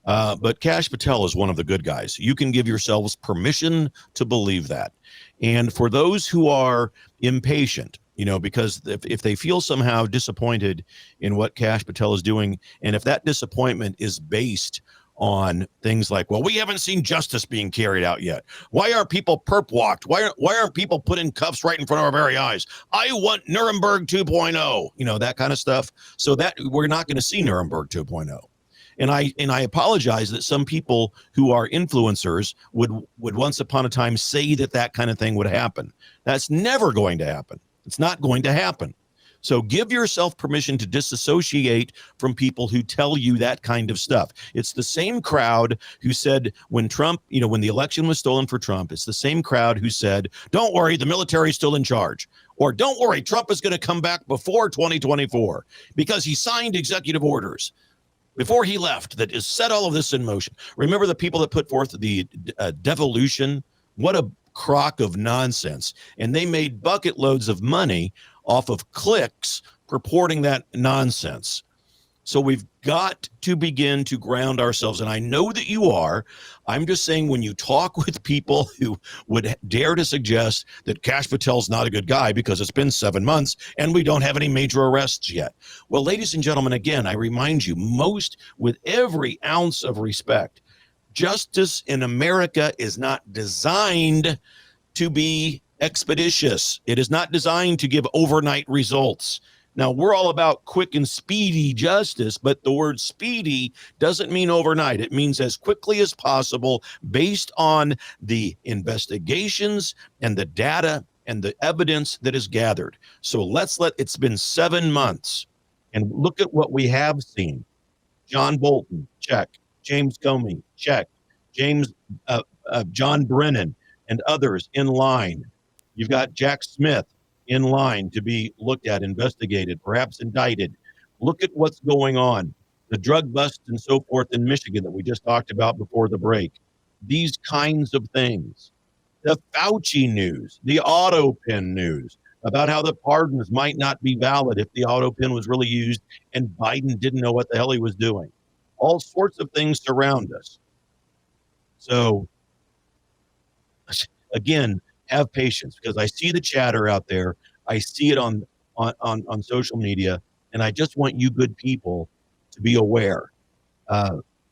But Kash Patel is one of the good guys. You can give yourselves permission to believe that. And for those who are impatient, because if they feel somehow disappointed in what Kash Patel is doing, and if that disappointment is based on things like, well, we haven't seen justice being carried out yet. Why aren't people perp walked? Why aren't people put in cuffs right in front of our very eyes? I want Nuremberg 2.0, that kind of stuff. So that we're not going to see Nuremberg 2.0. And I apologize that some people who are influencers would once upon a time say that kind of thing would happen. That's never going to happen. It's not going to happen. So give yourself permission to disassociate from people who tell you that kind of stuff. It's the same crowd who said when Trump, when the election was stolen for Trump, it's the same crowd who said, don't worry, the military's still in charge. Or don't worry, Trump is going to come back before 2024 because he signed executive orders before he left that has set all of this in motion. Remember the people that put forth the devolution? What a crock of nonsense. And they made bucket loads of money off of clicks purporting that nonsense. So we've got to begin to ground ourselves. And I know that you are. I'm just saying, when you talk with people who would dare to suggest that Kash Patel's not a good guy because it's been 7 months and we don't have any major arrests yet. Well, ladies and gentlemen, again, I remind you, with every ounce of respect, justice in America is not designed to be expeditious. It is not designed to give overnight results. Now, we're all about quick and speedy justice, but the word speedy doesn't mean overnight. It means as quickly as possible based on the investigations and the data and the evidence that is gathered. So it's been 7 months, and look at what we have seen. John Bolton, check. James Comey, check. John Brennan and others in line. You've got Jack Smith in line to be looked at, investigated, perhaps indicted. Look at what's going on. The drug busts and so forth in Michigan that we just talked about before the break. These kinds of things. The Fauci news, the auto pen news about how the pardons might not be valid if the auto pen was really used and Biden didn't know what the hell he was doing. All sorts of things surround us. So, again, have patience, because I see the chatter out there. I see it on social media, and I just want you good people to be aware.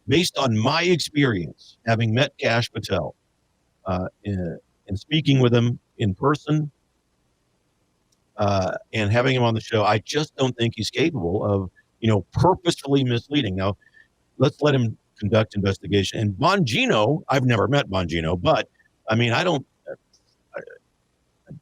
Based on my experience, having met Kash Patel and speaking with him in person and having him on the show, I just don't think he's capable of, purposefully misleading. Now, let's let him conduct investigation. And Bongino, I've never met Bongino, but I mean,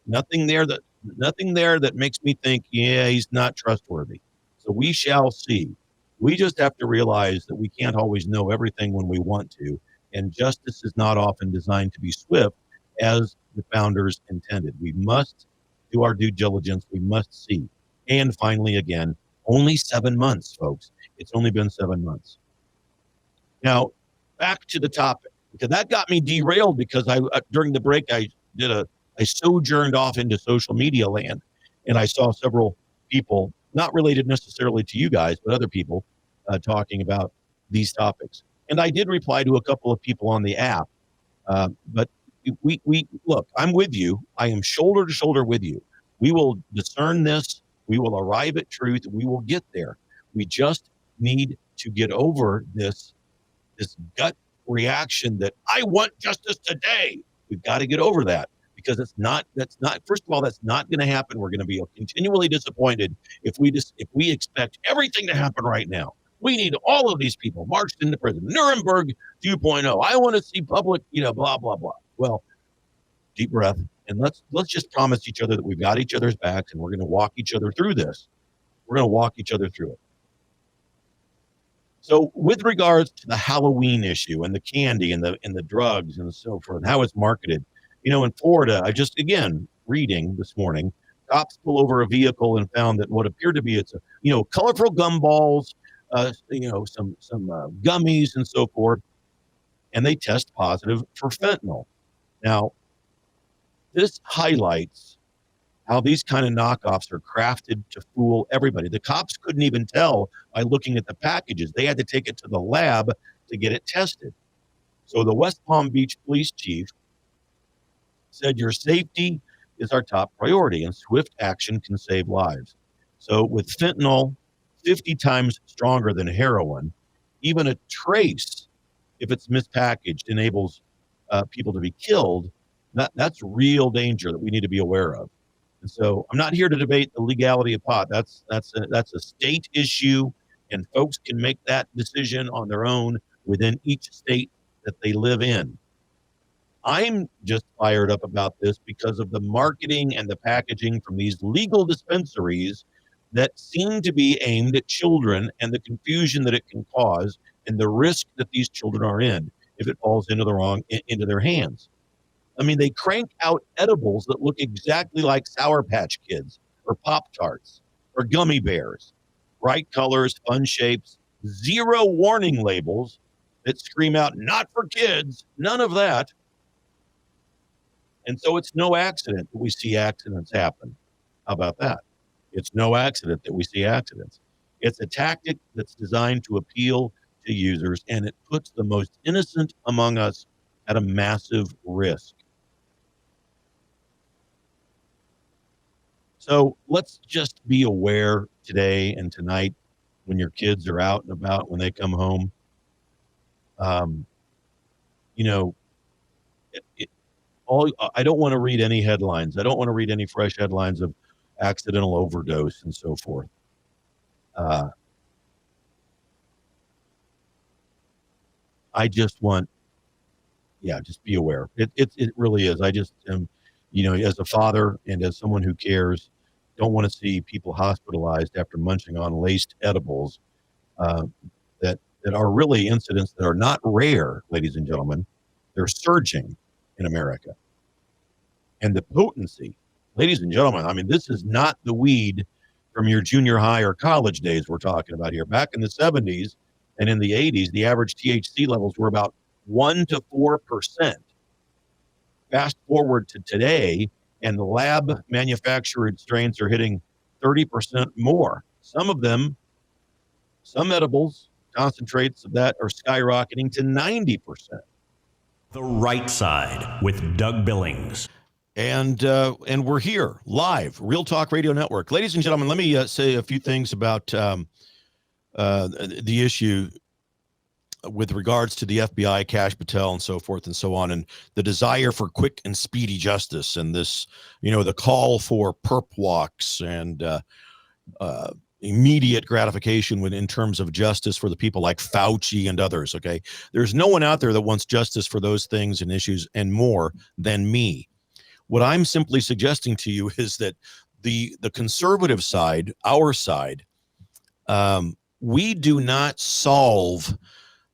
nothing there that makes me think, yeah, he's not trustworthy. So we shall see. We just have to realize that we can't always know everything when we want to, and justice is not often designed to be swift as the founders intended. We must do our due diligence. We must see. And finally, again, only 7 months, folks. It's only been 7 months. Now, back to the topic, because that got me derailed, because during the break, I sojourned off into social media land, and I saw several people, not related necessarily to you guys, but other people talking about these topics. And I did reply to a couple of people on the app. But we look, I'm with you. I am shoulder to shoulder with you. We will discern this. We will arrive at truth. We will get there. We just need to get over this gut reaction that I want justice today. We've got to get over that because that's not, first of all, that's not going to happen. We're going to be continually disappointed if we expect everything to happen right now. We need all of these people marched into prison. Nuremberg 2.0. I want to see public, blah, blah, blah. Well, deep breath. And let's just promise each other that we've got each other's backs and we're going to walk each other through this. We're going to walk each other through it. So with regards to the Halloween issue and the candy and the drugs and so forth, how it's marketed, in Florida, I just, again, reading this morning, cops pull over a vehicle and found that what appeared to be colorful gumballs, some gummies and so forth, and they test positive for fentanyl. Now, this highlights how these kind of knockoffs are crafted to fool everybody. The cops couldn't even tell by looking at the packages. They had to take it to the lab to get it tested. So the West Palm Beach police chief said, your safety is our top priority and swift action can save lives. So with fentanyl 50 times stronger than heroin, even a trace, if it's mispackaged, enables people to be killed. That's real danger that we need to be aware of. And so I'm not here to debate the legality of pot. That's a state issue, and folks can make that decision on their own within each state that they live in. I'm just fired up about this because of the marketing and the packaging from these legal dispensaries that seem to be aimed at children and the confusion that it can cause and the risk that these children are in if it falls into their hands. I mean, they crank out edibles that look exactly like Sour Patch Kids or Pop-Tarts or gummy bears, bright colors, fun shapes, zero warning labels that scream out, not for kids, none of that. And so it's no accident that we see accidents happen. How about that? It's no accident that we see accidents. It's a tactic that's designed to appeal to users, and it puts the most innocent among us at a massive risk. So let's just be aware today and tonight when your kids are out and about, when they come home. I don't want to read any headlines. I don't want to read any fresh headlines of accidental overdose and so forth. I just want, just be aware. It really is. I just am, as a father and as someone who cares, don't want to see people hospitalized after munching on laced edibles that are really incidents that are not rare, ladies and gentlemen. They're surging in America. And the potency, ladies and gentlemen, I mean, this is not the weed from your junior high or college days we're talking about here. Back in the 70s and in the 80s, the average THC levels were about 1 to 4%. Fast forward to today, and the lab manufactured strains are hitting 30% more. Some edibles, concentrates of that are skyrocketing to 90%. The Right Side with Doug Billings. And we're here live, Real Talk Radio Network. Ladies and gentlemen, let me say a few things about the issue with regards to the FBI, Kash Patel, and so forth and so on, and the desire for quick and speedy justice, and this, the call for perp walks and immediate gratification in terms of justice for the people like Fauci and others. Okay, there's no one out there that wants justice for those things and issues and more than me. What I'm simply suggesting to you is that the conservative side, our side, we do not solve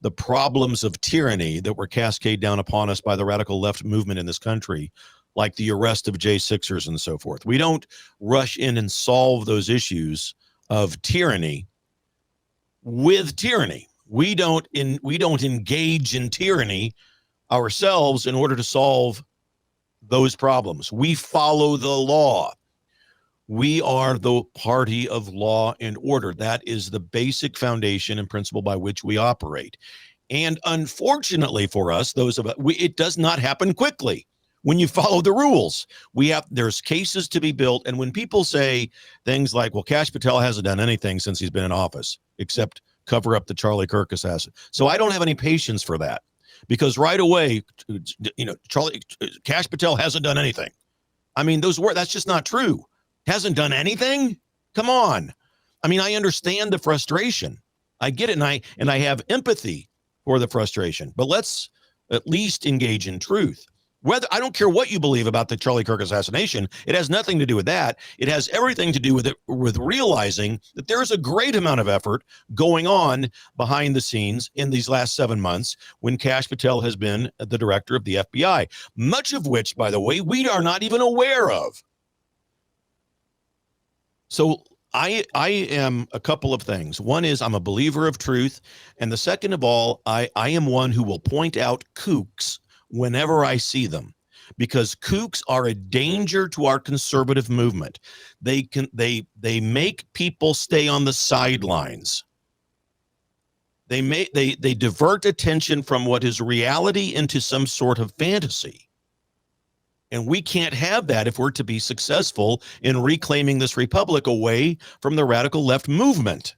the problems of tyranny that were cascaded down upon us by the radical left movement in this country, like the arrest of J6ers and so forth. We don't rush in and solve those issues of tyranny with tyranny. We don't engage in tyranny ourselves in order to solve those problems. We follow the law. We are the party of law and order. That is the basic foundation and principle by which we operate. And unfortunately for us, it does not happen quickly. when you follow the rules. There's cases to be built. And when people say things like, well, Kash Patel hasn't done anything since he's been in office except cover up the Charlie Kirk assassin. So I don't have any patience for that, because right away, Kash Patel hasn't done anything. I mean, that's just not true. Hasn't done anything? Come on. I mean, I understand the frustration. I get it, and I have empathy for the frustration. But let's at least engage in truth. I don't care what you believe about the Charlie Kirk assassination. It has nothing to do with that. It has everything to do with realizing that there is a great amount of effort going on behind the scenes in these last 7 months when Kash Patel has been the director of the FBI, much of which, by the way, we are not even aware of. So I am a couple of things. One is I'm a believer of truth. And the second of all, I am one who will point out kooks whenever I see them, because kooks are a danger to our conservative movement. They make people stay on the sidelines. They divert attention from what is reality into some sort of fantasy. And we can't have that if we're to be successful in reclaiming this republic away from the radical left movement.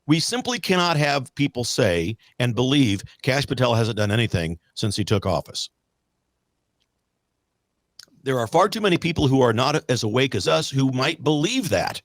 We simply cannot have people say and believe Kash Patel hasn't done anything since he took office. There are far too many people who are not as awake as us who might believe that.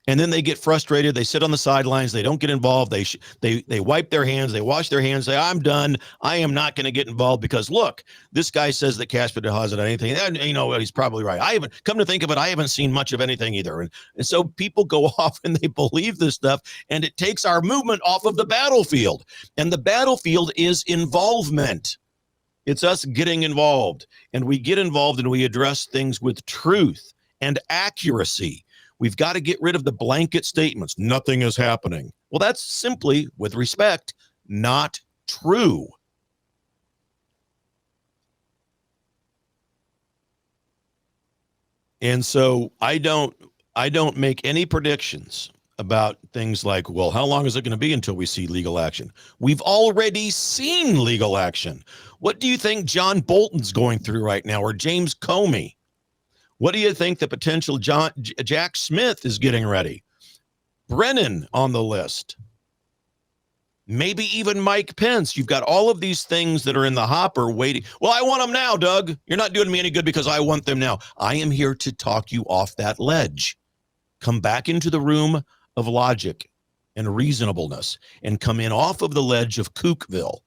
And then they get frustrated. They sit on the sidelines. They don't get involved. They wipe their hands. They wash their hands. Say, I'm done. I am not going to get involved because, look, this guy says that Kash Patel hasn't done anything. And, he's probably right. I haven't, come to think of it, I haven't seen much of anything either. And so people go off and they believe this stuff, and it takes our movement off of the battlefield. And the battlefield is involvement. It's us getting involved. And we get involved and we address things with truth and accuracy. We've got to get rid of the blanket statements. Nothing is happening. Well, that's simply, with respect, not true. And so I don't make any predictions about things like, well, how long is it going to be until we see legal action? We've already seen legal action. What do you think John Bolton's going through right now, or James Comey? What do you think the potential Jack Smith is getting ready? Brennan on the list. Maybe even Mike Pence. You've got all of these things that are in the hopper waiting. Well, I want them now, Doug. You're not doing me any good because I want them now. I am here to talk you off that ledge. Come back into the room of logic and reasonableness and come in off of the ledge of Kookville.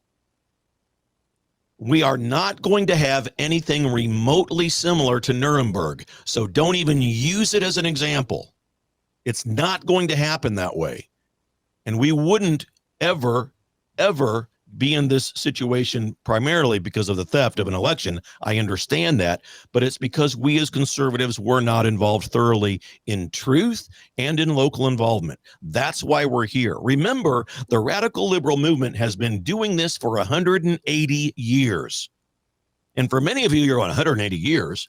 We are not going to have anything remotely similar to Nuremberg, so don't even use it as an example. It's not going to happen that way. And we wouldn't ever be in this situation primarily because of the theft of an election. I understand that, but it's because we as conservatives were not involved thoroughly in truth and in local involvement. That's why we're here. Remember, the radical liberal movement has been doing this for 180 years. And for many of you, you're on 180 years.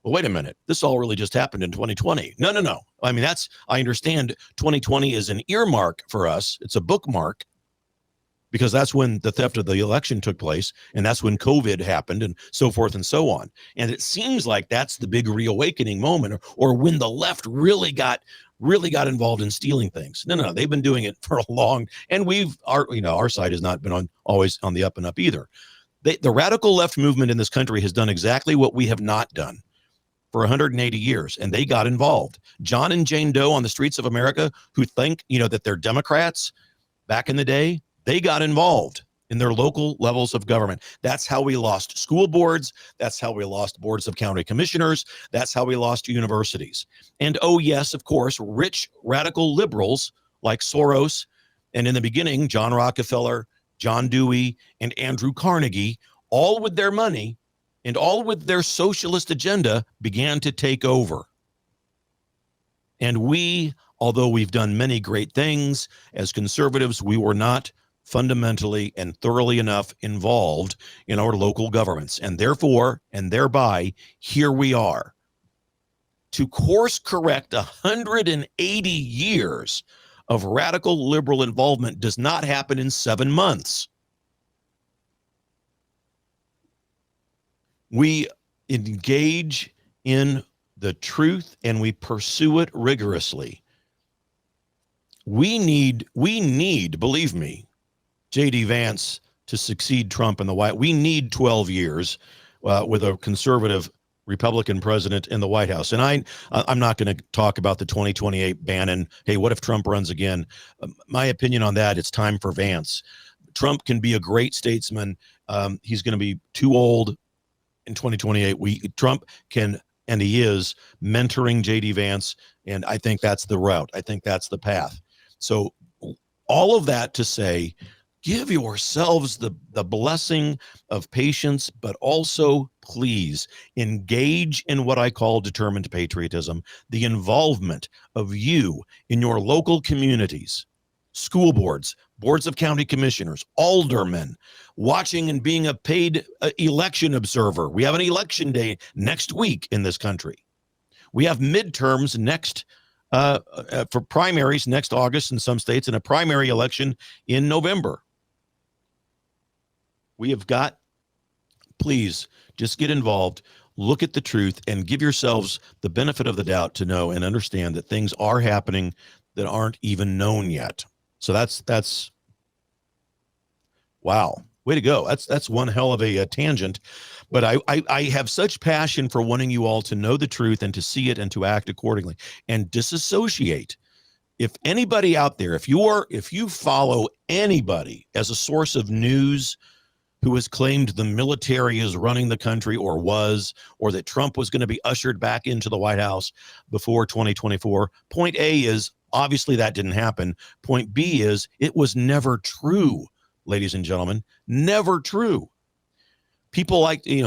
Well, wait a minute. This all really just happened in 2020. No. I mean, I understand 2020 is an earmark for us. It's a bookmark, because that's when the theft of the election took place, and that's when COVID happened, and so forth and so on. And it seems like that's the big reawakening moment, or when the left really got involved in stealing things. No, they've been doing it for a long, and our side has not been always on the up and up either. The radical left movement in this country has done exactly what we have not done for 180 years, and they got involved. John and Jane Doe on the streets of America, who think that they're Democrats back in the day, they got involved in their local levels of government. That's how we lost school boards. That's how we lost boards of county commissioners. That's how we lost universities. And oh yes, of course, rich radical liberals like Soros, and in the beginning, John Rockefeller, John Dewey, and Andrew Carnegie, all with their money and all with their socialist agenda, began to take over. And we, although we've done many great things as conservatives, we were not fundamentally and thoroughly enough involved in our local governments. And therefore, and thereby, here we are. To course correct 180 years of radical liberal involvement does not happen in 7 months. We engage in the truth and we pursue it rigorously. We need, believe me, J.D. Vance to succeed Trump in the White House. We need 12 years with a conservative Republican president in the White House. And I'm not going to talk about the 2028 ban and, hey, what if Trump runs again? My opinion on that, it's time for Vance. Trump can be a great statesman. He's going to be too old in 2028. Trump can, and he is, mentoring J.D. Vance, and I think that's the route. I think that's the path. So all of that to say, give yourselves the blessing of patience, but also please engage in what I call determined patriotism, the involvement of you in your local communities, school boards, boards of county commissioners, aldermen, watching and being a paid election observer. We have an election day next week in this country. We have midterms next for primaries next August in some states, and a primary election in November. We have got, please just get involved, look at the truth, and give yourselves the benefit of the doubt to know and understand that things are happening that aren't even known yet. So that's wow, way to go. That's one hell of a tangent. But I have such passion for wanting you all to know the truth and to see it and to act accordingly and disassociate. If anybody out there, if you follow anybody as a source of news who has claimed the military is running the country or that Trump was going to be ushered back into the White House before 2024, point A is obviously that didn't happen. Point B is it was never true, ladies and gentlemen, never true. People like, they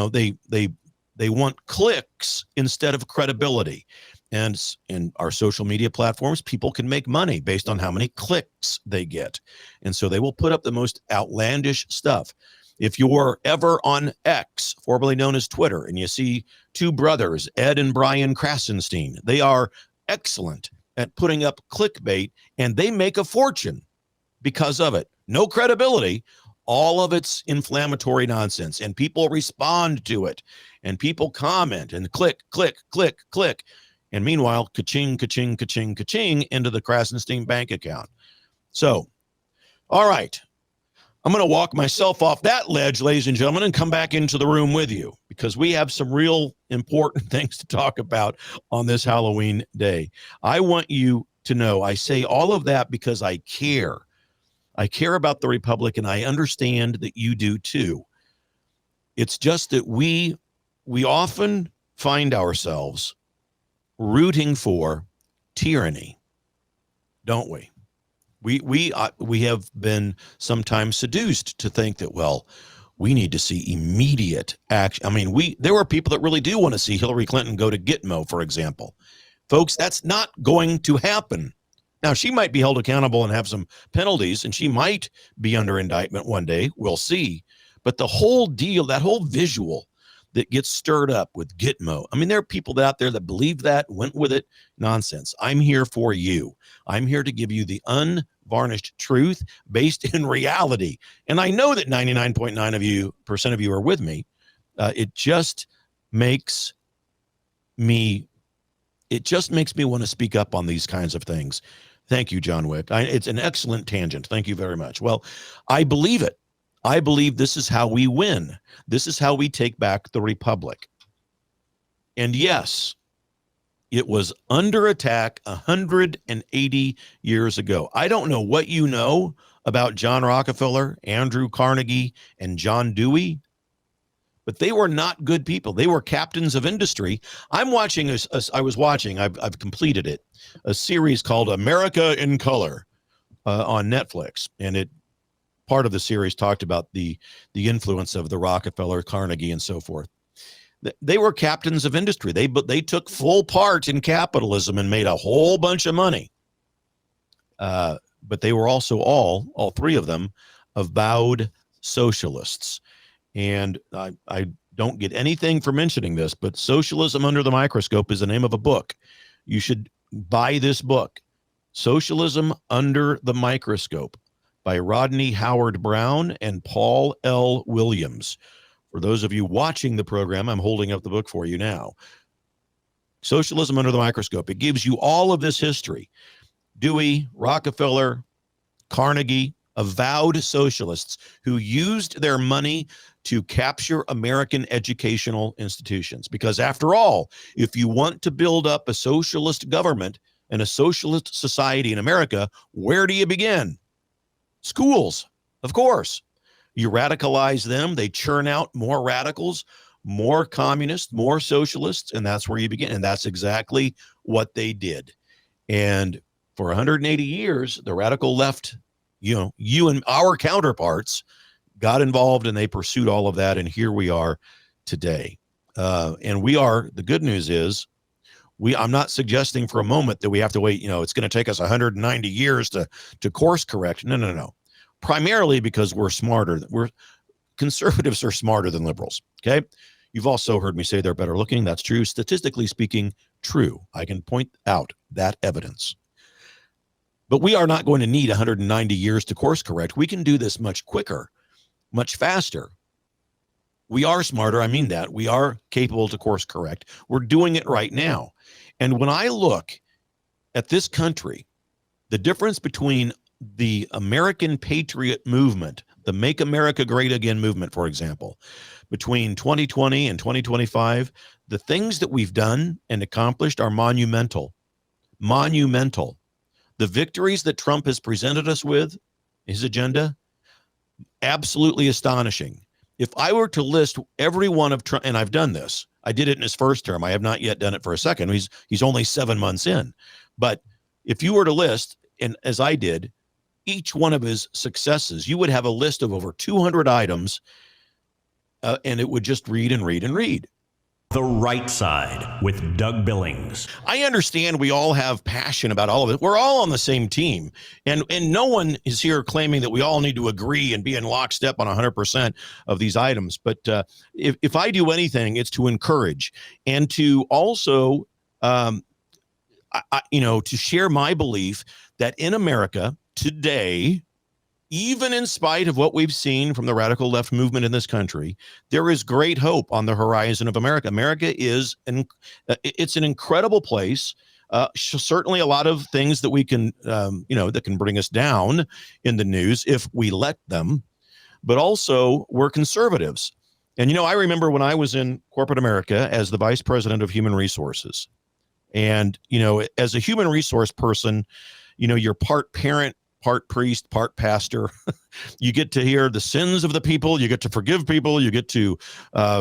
want clicks instead of credibility. And in our social media platforms, people can make money based on how many clicks they get. And so they will put up the most outlandish stuff. If you're ever on X, formerly known as Twitter, and you see two brothers, Ed and Brian Krasenstein, they are excellent at putting up clickbait, and they make a fortune because of it. No credibility. All of it's inflammatory nonsense, and people respond to it, and people comment and click, click, click, click. And meanwhile, ka-ching, ka-ching, ka-ching, ka-ching into the Krasenstein bank account. So, all right. I'm going to walk myself off that ledge, ladies and gentlemen, and come back into the room with you because we have some real important things to talk about on this Halloween day. I want you to know I say all of that because I care. I care about the Republic, and I understand that you do too. It's just that we often find ourselves rooting for tyranny, don't we? We have been sometimes seduced to think that, well, we need to see immediate action. I mean, there were people that really do want to see Hillary Clinton go to Gitmo, for example. Folks, that's not going to happen. Now, she might be held accountable and have some penalties, and she might be under indictment one day. We'll see. But the whole deal, that whole visual that gets stirred up with Gitmo, I mean, there are people out there that believe that, went with it. Nonsense. I'm here for you. I'm here to give you the unvarnished truth based in reality. And I know that 99.9% of you are with me. It just makes me want to speak up on these kinds of things. Thank you, John Wick. It's an excellent tangent. Thank you very much. Well, I believe it. I believe this is how we win. This is how we take back the Republic. And yes, it was under attack 180 years ago. I don't know what you know about John Rockefeller, Andrew Carnegie, and John Dewey, but they were not good people. They were captains of industry. I've completed it, a series called America in Color on Netflix. And part of the series talked about the influence of the Rockefeller, Carnegie, and so forth. They were captains of industry. They took full part in capitalism and made a whole bunch of money. But they were also all three of them, avowed socialists. And I don't get anything for mentioning this, but Socialism Under the Microscope is the name of a book. You should buy this book, Socialism Under the Microscope, by Rodney Howard Brown and Paul L. Williams. For those of you watching the program, I'm holding up the book for you now. Socialism Under the Microscope. It gives you all of this history. Dewey, Rockefeller, Carnegie, avowed socialists who used their money to capture American educational institutions. Because after all, if you want to build up a socialist government and a socialist society in America, where do you begin? Schools, of course. You radicalize them, they churn out more radicals, more communists, more socialists, and that's where you begin. And that's exactly what they did. And for 180 years, the radical left, you and our counterparts got involved and they pursued all of that. And here we are today. And the good news is, I'm not suggesting for a moment that we have to wait, it's going to take us 190 years to course correct. No. Primarily because we're smarter. Conservatives are smarter than liberals. Okay. You've also heard me say they're better looking. That's true. Statistically speaking, true. I can point out that evidence. But we are not going to need 190 years to course correct. We can do this much quicker, much faster. We are smarter. I mean that. We are capable to course correct. We're doing it right now. And when I look at this country, the difference between the American patriot movement, the Make America Great Again movement, for example, between 2020 and 2025, the things that we've done and accomplished are monumental. Monumental. The victories that Trump has presented us with, his agenda, absolutely astonishing. If I were to list every one of Trump, and I've done this, I did it in his first term. I have not yet done it for a second. He's only 7 months in. But if you were to list, and as I did, each one of his successes, you would have a list of over 200 items, and it would just read and read and read. The Right Side with Doug Billings. I understand we all have passion about all of it. We're all on the same team. And no one is here claiming that we all need to agree and be in lockstep on 100% of these items. But if I do anything, it's to encourage and to also, to share my belief that in America today, even in spite of what we've seen from the radical left movement in this country, there is great hope on the horizon of America. America is it's an incredible place. Certainly a lot of things that we can, that can bring us down in the news if we let them, but also we're conservatives. And, I remember when I was in corporate America as the vice president of human resources, and, as a human resource person, you're part parent, part priest, part pastor. You get to hear the sins of the people. You get to forgive people. You get to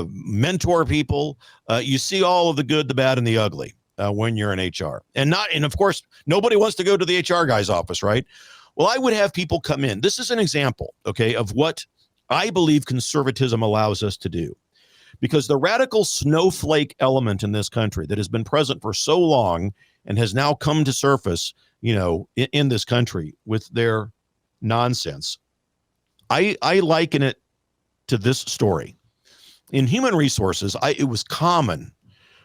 mentor people. You see all of the good, the bad, and the ugly when you're in HR. And of course, nobody wants to go to the HR guy's office, right? Well, I would have people come in. This is an example, okay, of what I believe conservatism allows us to do. Because the radical snowflake element in this country that has been present for so long and has now come to surface, in this country with their nonsense. I liken it to this story. In human resources, it was common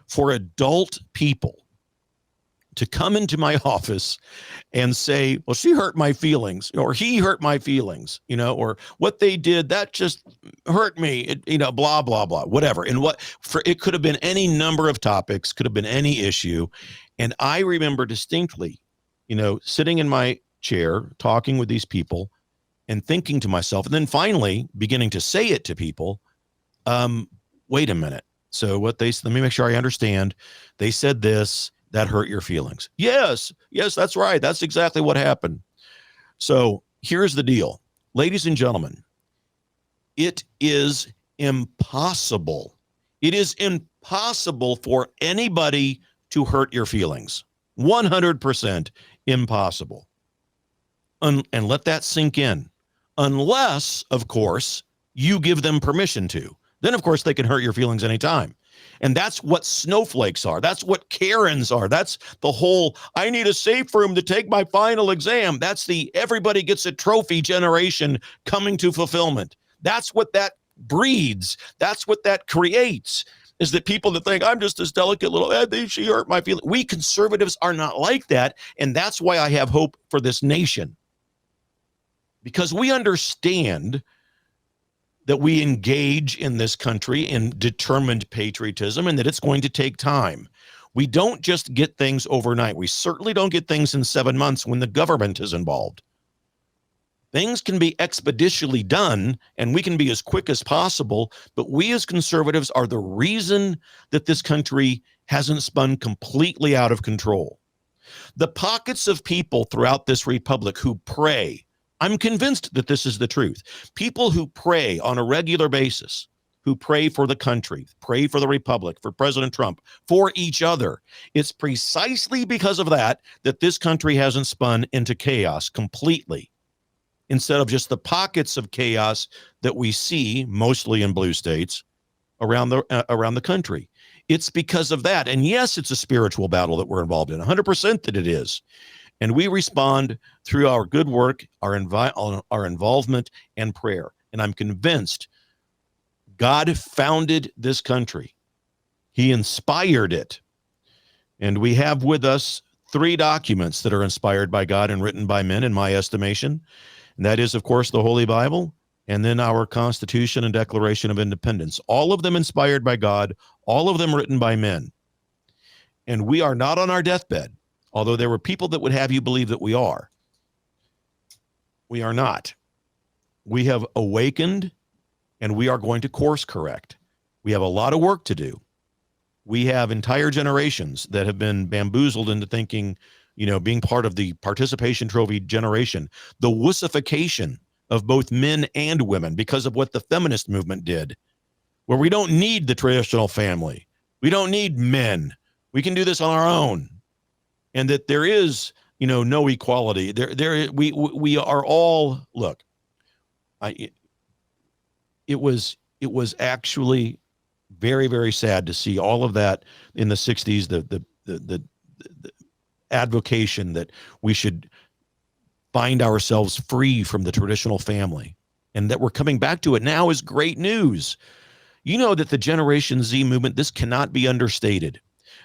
for adult people to come into my office and say, well, she hurt my feelings, or he hurt my feelings, or what they did, that just hurt me, blah, blah, blah, whatever. And it could have been any number of topics, could have been any issue. And I remember distinctly, sitting in my chair, talking with these people and thinking to myself, and then finally beginning to say it to people, wait a minute. So let me make sure I understand. They said this, that hurt your feelings. Yes, that's right. That's exactly what happened. So here's the deal. Ladies and gentlemen, it is impossible. It is impossible for anybody to hurt your feelings. 100% impossible. And let that sink in. Unless, of course, you give them permission to. Then, of course, they can hurt your feelings anytime. And that's what snowflakes are. That's what Karens are. That's the whole, I need a safe room to take my final exam. That's the everybody gets a trophy generation coming to fulfillment. That's what that breeds. That's what that creates, is that people that think, I'm just this delicate little, she hurt my feelings. We conservatives are not like that. And that's why I have hope for this nation. Because we understand that we engage in this country in determined patriotism and that it's going to take time. We don't just get things overnight. We certainly don't get things in 7 months when the government is involved. Things can be expeditiously done and we can be as quick as possible, but we as conservatives are the reason that this country hasn't spun completely out of control. The pockets of people throughout this republic who pray, I'm convinced that this is the truth. People who pray on a regular basis, who pray for the country, pray for the republic, for President Trump, for each other. It's precisely because of that that this country hasn't spun into chaos completely, instead of just the pockets of chaos that we see mostly in blue states around the country. It's because of that. And yes, it's a spiritual battle that we're involved in, 100% that it is. And we respond through our good work, our involvement and prayer. And I'm convinced God founded this country. He inspired it. And we have with us 3 documents that are inspired by God and written by men, in my estimation. And that is, of course, the Holy Bible, and then our Constitution and Declaration of Independence. All of them inspired by God, all of them written by men. And we are not on our deathbed, although there were people that would have you believe that we are. We are not. We have awakened, and we are going to course correct. We have a lot of work to do. We have entire generations that have been bamboozled into thinking, being part of the participation trophy generation, the wussification of both men and women because of what the feminist movement did, where we don't need the traditional family. We don't need men. We can do this on our own. And that there is, no equality. We are all, look, it was actually very, very sad to see all of that in the 60s, the advocation that we should find ourselves free from the traditional family, and that we're coming back to it now is great news. You know that the Generation Z movement, this cannot be understated.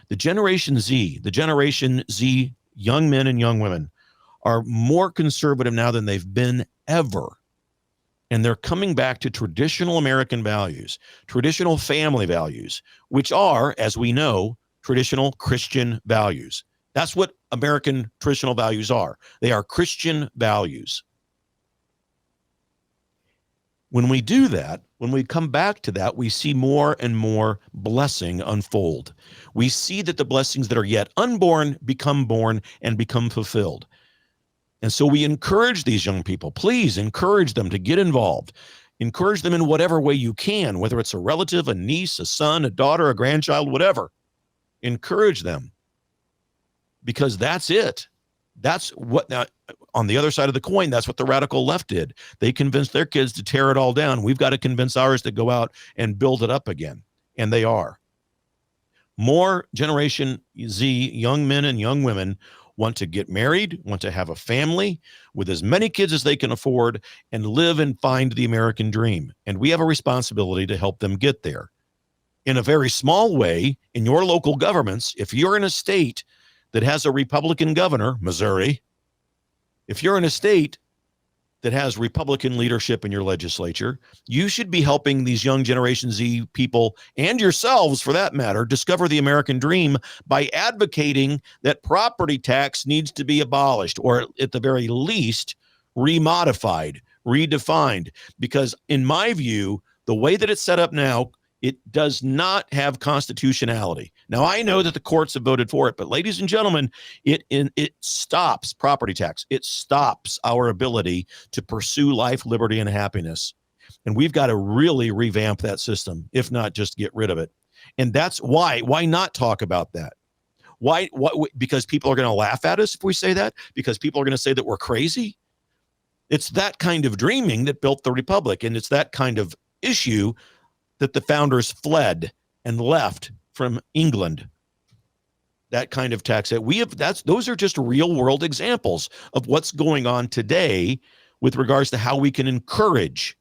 The Generation Z young men and young women are more conservative now than they've been ever. And they're coming back to traditional American values, traditional family values, which are, as we know, traditional Christian values. That's what American traditional values are. They are Christian values. When we do that, when we come back to that, we see more and more blessing unfold. We see that the blessings that are yet unborn become born and become fulfilled. And so we encourage these young people. Please encourage them to get involved. Encourage them in whatever way you can, whether it's a relative, a niece, a son, a daughter, a grandchild, whatever. Encourage them, because that's it. That's what, now, on the other side of the coin, that's what the radical left did. They convinced their kids to tear it all down. We've got to convince ours to go out and build it up again. And they are. More Generation Z, young men and young women, want to get married, want to have a family with as many kids as they can afford, and live and find the American dream. And we have a responsibility to help them get there. In a very small way, in your local governments, if you're in a state that has a Republican governor, Missouri, if you're in a state that has Republican leadership in your legislature, you should be helping these young Generation Z people, and yourselves for that matter, discover the American dream by advocating that property tax needs to be abolished, or at the very least, remodified, redefined. Because in my view, the way that it's set up now, it does not have constitutionality. Now, I know that the courts have voted for it, but ladies and gentlemen, it stops property tax. It stops our ability to pursue life, liberty, and happiness. And we've got to really revamp that system, if not just get rid of it. And that's why. Why not talk about that? Why? Because people are going to laugh at us if we say that? Because people are going to say that we're crazy? It's that kind of dreaming that built the republic, and it's that kind of issue that the founders fled and left from England. That kind of tax that we have, those are just real world examples of what's going on today with regards to how we can encourage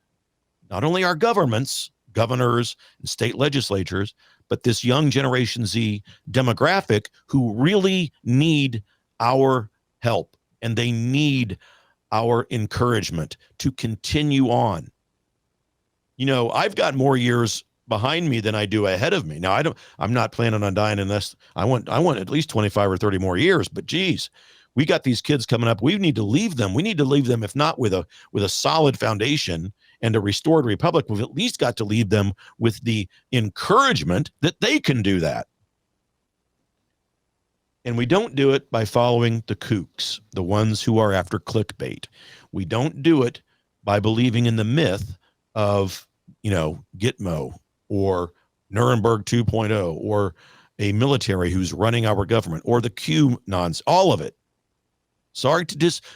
not only our governments, governors and state legislatures, but this young Generation Z demographic who really need our help, and they need our encouragement to continue on. I've got more years behind me than I do ahead of me. Now, I'm not planning on dying unless I want at least 25 or 30 more years, but geez, we got these kids coming up. We need to leave them. We need to leave them, if not with a solid foundation and a restored republic, we've at least got to leave them with the encouragement that they can do that. And we don't do it by following the kooks, the ones who are after clickbait. We don't do it by believing in the myth of, Gitmo or Nuremberg 2.0 or a military who's running our government or the Q nonsense, all of it. Sorry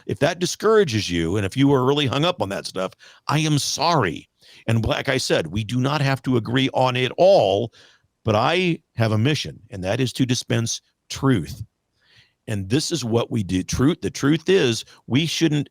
if that discourages you, and if you are really hung up on that stuff, I am sorry. And like I said, we do not have to agree on it all, but I have a mission, and that is to dispense truth. And this is what we do. The truth is we shouldn't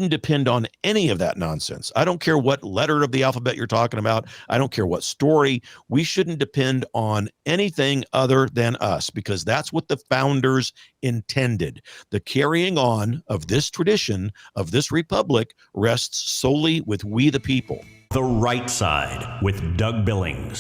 depend on any of that nonsense. I don't care what letter of the alphabet you're talking about. I don't care what story. We shouldn't depend on anything other than us, because that's what the founders intended. The carrying on of this tradition, of this republic, rests solely with we the people. The Right Side with Doug Billings.